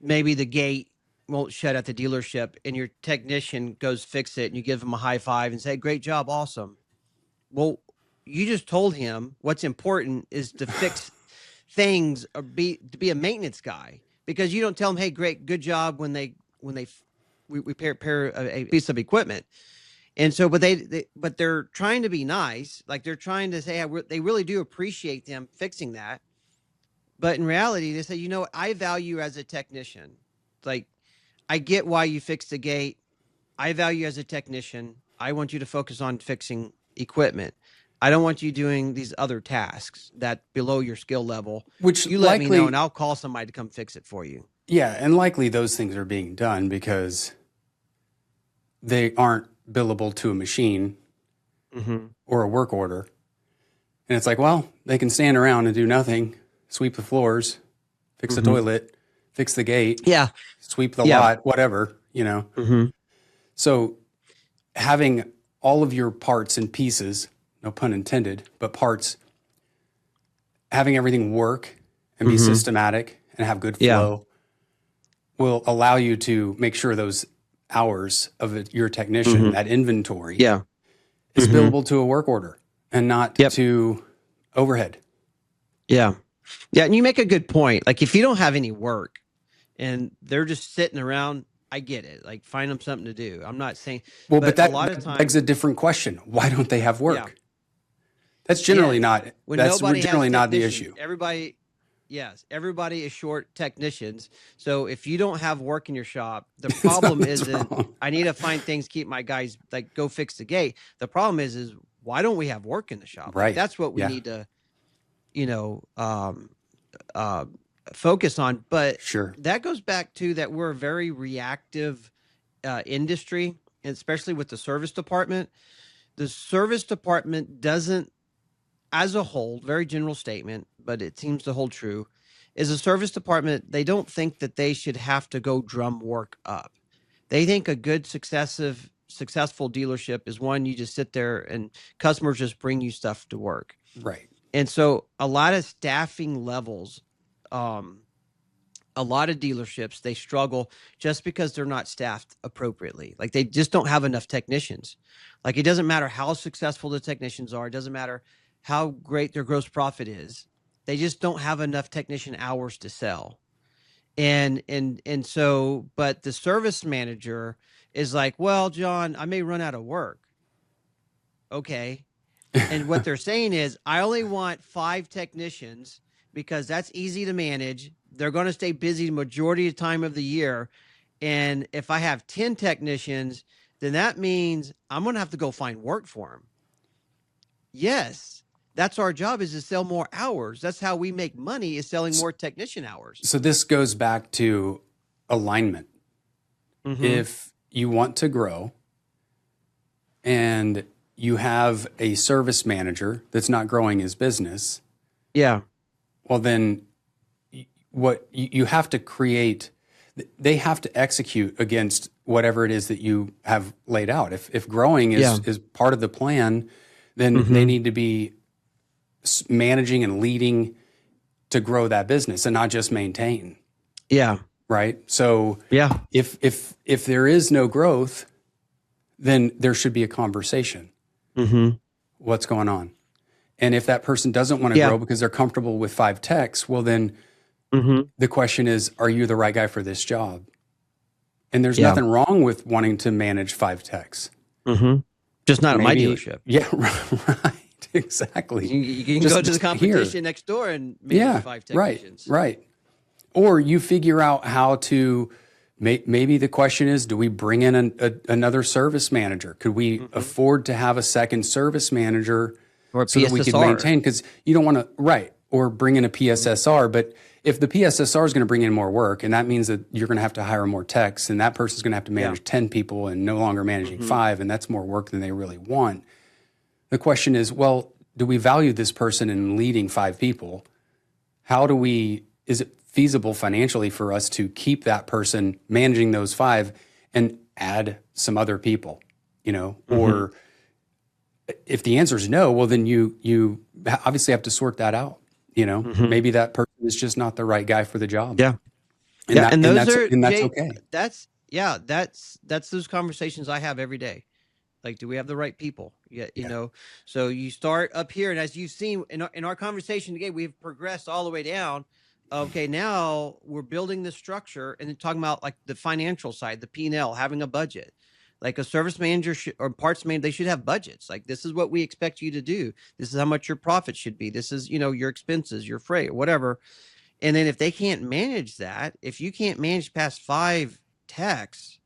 maybe the gate won't shut at the dealership, and your technician goes fix it, and you give them a high five and say, great job, awesome. Well, you just told him what's important is to fix things or to be a maintenance guy, because you don't tell them, hey, great, good job when they we repair a piece of equipment. And so, but but they're trying to be nice. Like they're trying to say, they really do appreciate them fixing that. But in reality, they say, you know what, I value you as a technician. Like, I get why you fixed the gate. I value you as a technician. I want you to focus on fixing equipment. I don't want you doing these other tasks that below your skill level. Which You let me know, likely, and I'll call somebody to come fix it for you. yeah, and likely those things are being done because they aren't billable to a machine or a work order. And it's like, well, they can stand around and do nothing, sweep the floors, fix the toilet, fix the gate, Yeah. sweep the Yeah. lot, whatever, you know. So having all of your parts and pieces, no pun intended, but parts, having everything work and be systematic and have good flow will allow you to make sure those hours of your technician, that inventory, Yeah. is billable to a work order and not to overhead. Yeah. Yeah. And you make a good point. Like, if you don't have any work and they're just sitting around, I get it. Like, find them something to do. I'm not saying, Well, but but a that lot of times, begs a different question. Why don't they have work? Yeah. That's generally Yes. not, When that's nobody has generally not the technicians, issue. everybody is short technicians. So if you don't have work in your shop, the Something's problem isn't, wrong. I need to find things, keep my guys, like, go fix the gate. The problem is why don't we have work in the shop? Like, Right. that's what we Yeah. need to, you know, uh, focus on. But Sure. that goes back to that we're a very reactive industry, especially with the service department. The service department doesn't, as a whole, very general statement, but it seems to hold true, is a service department, they don't think that they should have to go drum work up. They think a good successful dealership is one you just sit there and customers just bring you stuff to work. Right. And so a lot of staffing levels, a lot of dealerships, they struggle just because they're not staffed appropriately. Like, they just don't have enough technicians. Like, it doesn't matter how successful the technicians are. It doesn't matter how great their gross profit is. They just don't have enough technician hours to sell. And so, but the service manager is like, well, John, I may run out of work. Okay. And what they're saying is, I only want 5 technicians because that's easy to manage. They're going to stay busy the majority of the time of the year. And if I have 10 technicians, then that means I'm going to have to go find work for them. Yes, that's our job, is to sell more hours. That's how we make money, is selling more technician hours. So this goes back to alignment. If you want to grow and you have a service manager that's not growing his business, Yeah. well, then what you have to create, they have to execute against whatever it is that you have laid out. If growing is part of the plan, then they need to be managing and leading to grow that business and not just maintain. Yeah. Right. So Yeah. if there is no growth, then there should be a conversation. What's going on? And if that person doesn't want to grow because they're comfortable with 5 techs, well, then the question is, are you the right guy for this job? And there's nothing wrong with wanting to manage 5 techs. Just not at my dealership. Yeah, right. Exactly. You can Just go to the competition here. next door and manage 5 technicians. Right. Or you figure out how to, maybe the question is, do we bring in another service manager? Could we afford to have a second service manager Or so that we could PSSR. maintain? Because you don't want to, right, or bring in a PSSR. But if the PSSR is going to bring in more work, and that means that you're going to have to hire more techs, and that person's going to have to manage 10 people and no longer managing 5, and that's more work than they really want. The question is, well, do we value this person in leading 5 people? Is it feasible financially for us to keep that person managing those 5 and add some other people, or if the answer is no, well, then you obviously have to sort that out. Maybe that person is just not the right guy for the job. Yeah. And those that's are, okay. that's those conversations I have every day. Like, do we have the right people? Yeah, you Yeah. know. So you start up here, and as you've seen in our conversation today, we've progressed all the way down. Okay, now we're building this structure, and then talking about like the financial side, the P&L, having a budget. Like a service manager or parts manager, they should have budgets. Like, this is what we expect you to do. This is how much your profit should be. This is, your expenses, your freight, whatever. And then if they can't manage that, if you can't manage past 5 techs,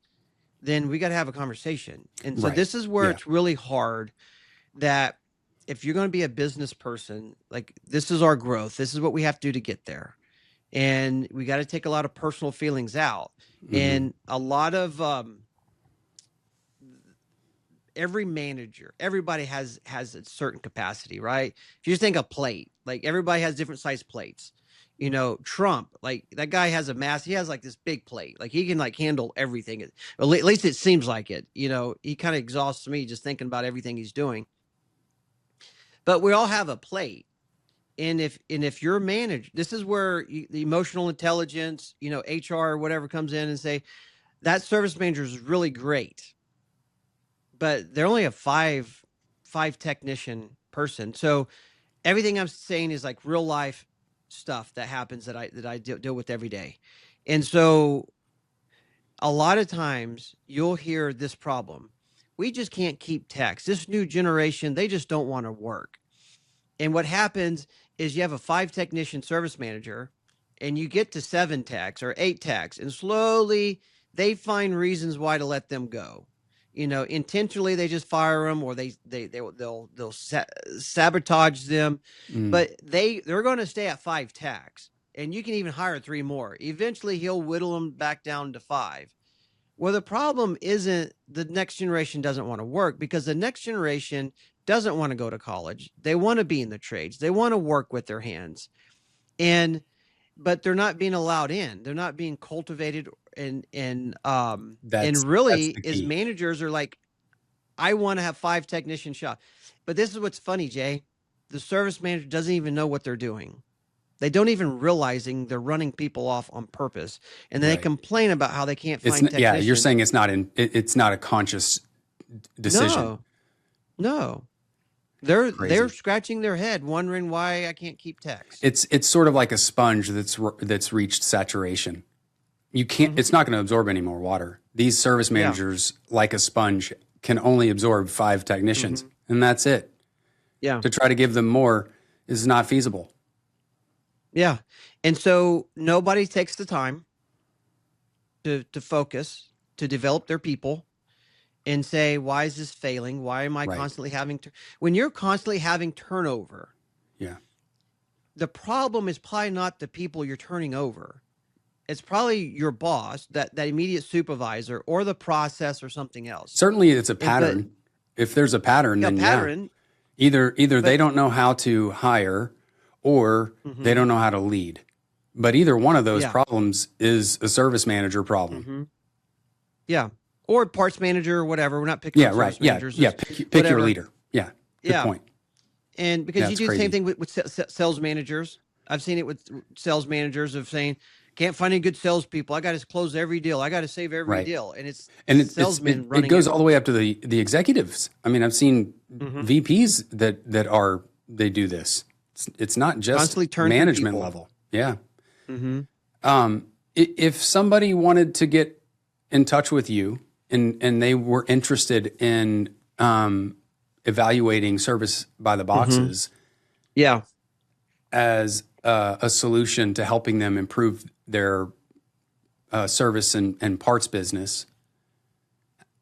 then we got to have a conversation. And so Right. this is where Yeah. it's really hard, that if you're going to be a business person, like, this is our growth. This is what we have to do to get there. And we got to take a lot of personal feelings out. And a lot of every manager, everybody has a certain capacity, right? If you just think a plate, like, everybody has different size plates. Trump, like, that guy has he has like this big plate, like he can like handle everything. At least it seems like it. He kind of exhausts me just thinking about everything he's doing. But we all have a plate. And if you're managed, this is where the emotional intelligence, HR or whatever comes in and say, that service manager is really great, but they're only a five technician person. So everything I'm saying is like real life stuff that happens that I deal with every day. And so a lot of times you'll hear this problem. We just can't keep techs. This new generation, they just don't want to work. And what happens is you have a 5 technician service manager, and you get to 7 techs or 8 techs, and slowly they find reasons why to let them go. Intentionally they just fire them, or they'll sabotage them, but they're going to stay at 5 techs, and you can even hire 3 more. Eventually he'll whittle them back down to 5. Well, the problem isn't the next generation doesn't want to work, because the next generation doesn't want to go to college. They want to be in the trades. They want to work with their hands. But they're not being allowed in. They're not being cultivated. And That's really, the as key. managers are like, I want to have 5 technician shop. But this is what's funny, Jay. The service manager doesn't even know what they're doing. They don't even realizing they're running people off on purpose. And then they Right. complain about how they can't It's find technicians. you're saying it's not a conscious decision. No. They're Crazy. scratching their head, wondering why I can't keep techs. It's sort of like a sponge that's reached saturation. You can't. It's not going to absorb any more water. These service managers, like a sponge, can only absorb 5 technicians, and that's it. Yeah. To try to give them more is not feasible. Yeah. And so nobody takes the time to focus, to develop their people, and say, why is this failing? Why am I Right. constantly having when you're constantly having turnover? Yeah. The problem is probably not the people you're turning over. It's probably your boss, that immediate supervisor, or the process, or something else. Certainly, it's a pattern. If there's a pattern, then pattern. Either they don't know how to hire, or they don't know how to lead. But either one of those problems is a service manager problem. Yeah. Or parts manager, or whatever. We're not picking on service managers. Yeah. Pick your leader. Yeah. Good point. And because you do the crazy. same thing with sales managers. I've seen it with sales managers of saying, can't find any good salespeople. I got to close every deal. I got to save every deal. And it's salesmen running. It goes all the way up to the executives. I mean, I've seen VPs that they do this. It's not just constantly management level. Yeah. If somebody wanted to get in touch with you and they were interested in evaluating service by the boxes, as a solution to helping them improve their service and parts business,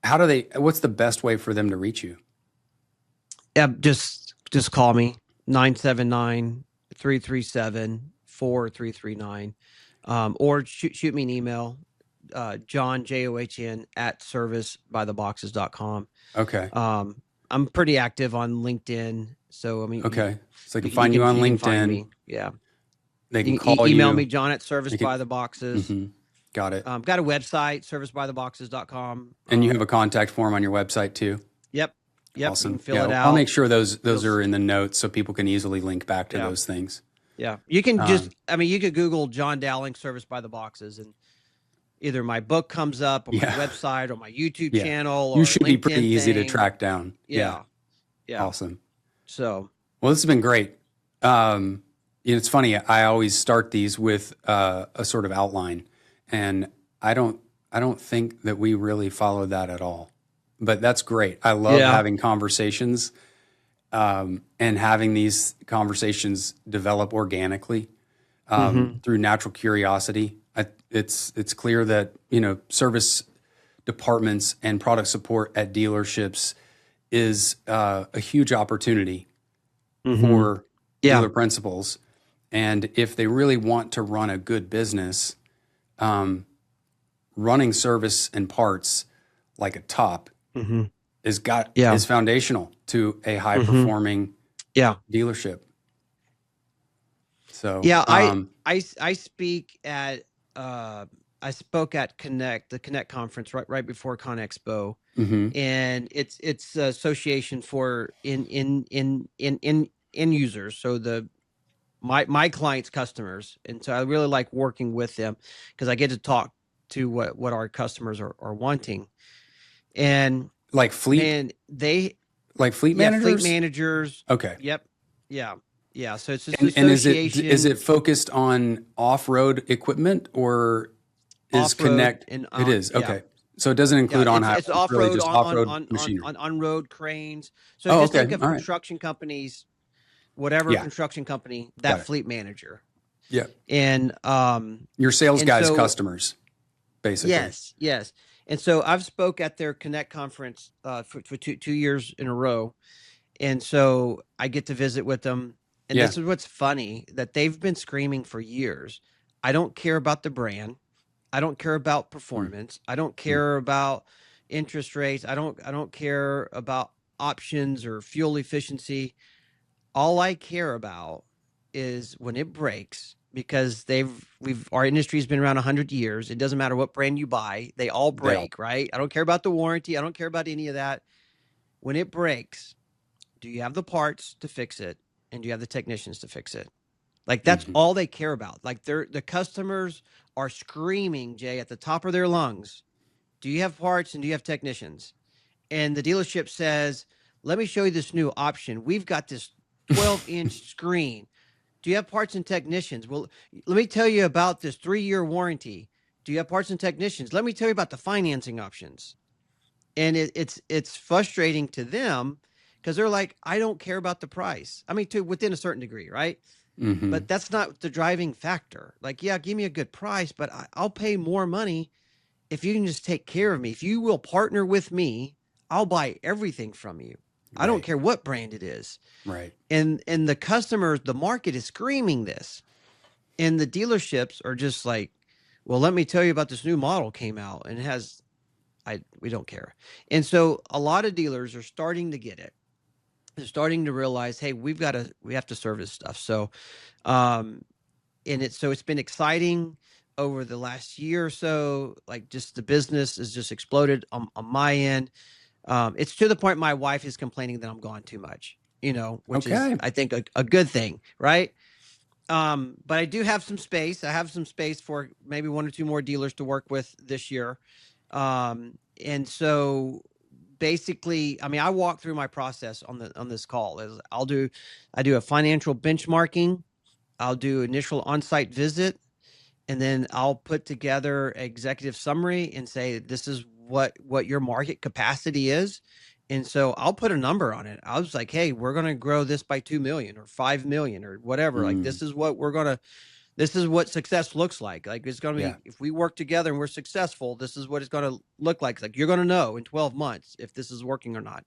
what's the best way for them to reach you? Yeah, just call me, 979-337-4339, or shoot me an email, John, JOHN, @servicebytheboxes.com. Okay. I'm pretty active on LinkedIn, so I mean, okay, so they can find you on LinkedIn. Yeah, they can call email you. me, John @servicebytheboxes. Got it. Got a website, servicebytheboxes.com. And you have a contact form on your website too. Yep. Awesome. You can fill it out. I'll make sure those are in the notes so people can easily link back to those things. Yeah. You can you could Google John Dowling Service by the Boxes, and either my book comes up or my Yeah. website or my YouTube Yeah. channel You or a should be pretty LinkedIn easy to thing. track down. Yeah. Yeah. Yeah. Awesome. So, Well, this has been great. It's funny. I always start these with a sort of outline, and I don't. I don't think that we really follow that at all. But that's great. I love yeah. having conversations and having these conversations develop organically Hmm. through natural curiosity. It's clear that service departments and product support at dealerships is a huge opportunity Hmm. for Yeah. dealer principals. And if they really want to run a good business, running service and parts like a top Hmm. is Yeah. foundational to a high Hmm. performing Yeah. dealership. So, Yeah. I speak at, uh, I spoke at the Connect conference right before Con Expo, mhm. and it's association for in users. So my clients' customers, and so I really like working with them because I get to talk to what our customers are wanting. And like fleet, man, they like fleet yeah, fleet managers. managers. Okay. Yep. Yeah. Yeah. So it's this And is association, it focused on off road equipment or is off road Connect? and It is yeah. okay. So it doesn't Yeah, include on highway. it's It's off really road just off road machinery. on road cranes. So Oh, just think okay. of All right. construction companies, whatever Yeah. construction company, that Got it. fleet manager. Yeah. And Your sales and guys, so customers, basically. yes, yes. And so I've spoke at their Connect conference for two years in a row. And so I get to visit with them. And Yeah. this is what's funny, that they've been screaming for years. I don't care about the brand. I don't care about Mm, performance. I don't mm. care about interest rates. I don't care about options or fuel efficiency. All I care about is when it breaks, because our industry's been around 100 years. It doesn't matter what brand you buy, they all They all. break, right? I don't care about the warranty. I don't care about any of that. When it breaks, do you have the parts to fix it, and do you have the technicians to fix it? Like, that's Mhm. all they care about. Like, the customers are screaming, Jay, at the top of their lungs, do you have parts and do you have technicians? And the dealership says, let me show you this new option. We've got this 12-inch screen. Do you have parts and technicians? Well, let me tell you about this 3-year warranty. Do you have parts and technicians? Let me tell you about the financing options. And it's frustrating to them because they're like, I don't care about the price. I mean, to within a certain degree, right? Mhm. But that's not the driving factor. Like, yeah, give me a good price, but I'll pay more money if you can just take care of me. If you will partner with me, I'll buy everything from you. I don't Right. care what brand it is. Right. And the customers, the market is screaming this. And the dealerships are just like, well, let me tell you about this new model came out and it has we don't care. And so a lot of dealers are starting to get it. They're starting to realize, hey, we have to service stuff. So um it's been exciting over the last year or so. Like, just the business has just exploded on my end. It's to the point my wife is complaining that I'm gone too much, which is, Okay. I think, a good thing, right? But I do have some space. I have some space for maybe one or two more dealers to work with this year. And so basically, I mean, I walk through my process on this call. Is I do a financial benchmarking. I'll do initial on-site visit, and then I'll put together an executive summary and say, this is what your market capacity is. And so I'll put a number on it. I was like, hey, we're going to grow this by 2 million or 5 million or whatever. Like, Mm, this is what success looks like. Like, it's going to yeah. be, if we work together and we're successful, this is what it's going to look like. Like, you're going to know in 12 months if this is working or not.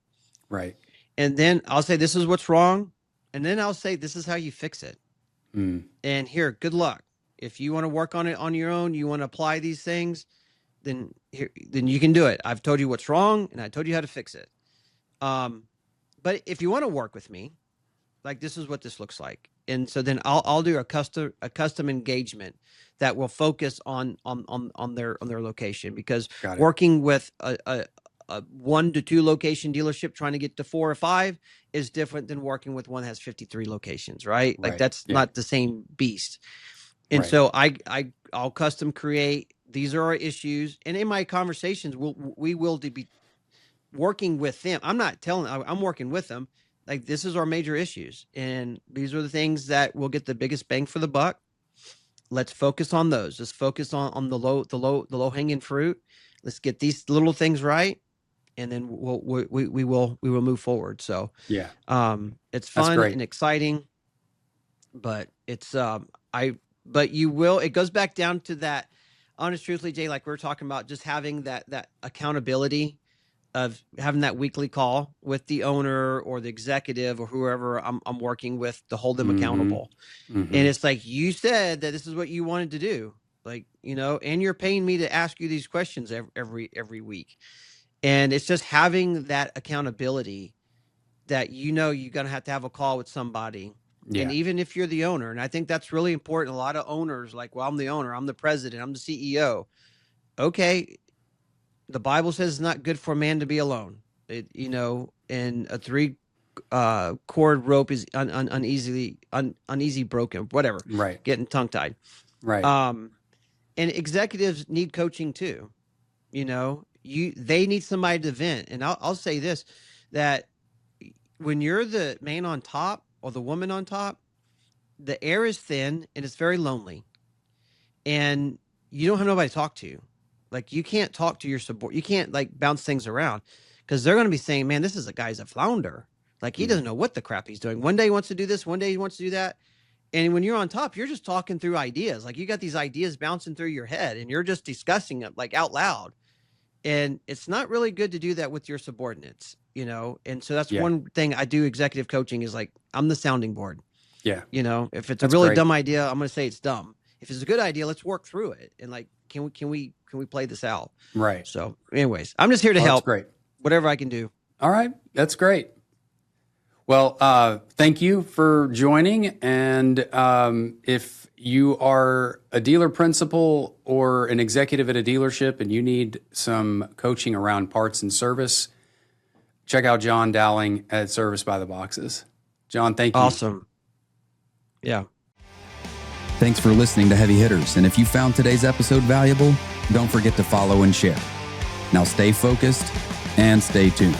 Right. And then I'll say, this is what's wrong. And then I'll say, this is how you fix it. Mm, And here, good luck. If you want to work on it on your own, you want to apply these things, then you can do it. I've told you what's wrong and I told you how to fix it. Um, but if you want to work with me, like, this is what this looks like. And so then I'll do a custom engagement that will focus on their location, because got it. working with a 1 to 2 location dealership trying to get to 4 or 5 is different than working with one that has 53 locations, right? Like, Right. that's Yeah. not the same beast. And Right. so I'll custom create these are our issues. And in my conversations, we will be working with them. I'm not telling, I'm working with them. Like, this is our major issues, and these are the things that will get the biggest bang for the buck. Let's focus on those. Just focus on the low hanging fruit. Let's get these little things right, and then we will move forward. So Yeah, it's that's fun great. and exciting, but it's but you will. It goes back down to that. Honest, truthfully, Jay, like we we're talking about, just having that accountability of having that weekly call with the owner or the executive or whoever I'm working with to hold them accountable. And it's like, you said that this is what you wanted to do, like, and you're paying me to ask you these questions every week. And it's just having that accountability that, you're going to have a call with somebody. Yeah. And even if you're the owner, and I think that's really important. A lot of owners like, well, I'm the owner, I'm the president, I'm the CEO. Okay. The Bible says it's not good for a man to be alone. And a 3-cord rope is uneasy broken, whatever. Right. Getting tongue tied. Right. And executives need coaching too. They need somebody to vent. And I'll say this, that when you're the man on top or the woman on top, the air is thin and it's very lonely, and you don't have nobody to talk to. Like, you can't talk to your support. You can't like bounce things around, because they're going to be saying, man, this is a guy's a flounder. Like, he doesn't know what the crap he's doing. One day he wants to do this. One day he wants to do that. And when you're on top, you're just talking through ideas. Like, you got these ideas bouncing through your head and you're just discussing it like out loud. And it's not really good to do that with your subordinates, And so that's one thing I do executive coaching, is like, I'm the sounding board. Yeah. If it's a really dumb idea, I'm going to say it's dumb. If it's a good idea, let's work through it. And like, can we play this out? Right. So anyways, I'm just here to help. That's great. Whatever I can do. All right. That's great. Well, thank you for joining. And if you are a dealer principal or an executive at a dealership and you need some coaching around parts and service, check out John Dowling at Service by the Boxes. John, thank you. Awesome. Yeah. Thanks for listening to Heavy Hitters. And if you found today's episode valuable, don't forget to follow and share. Now stay focused and stay tuned.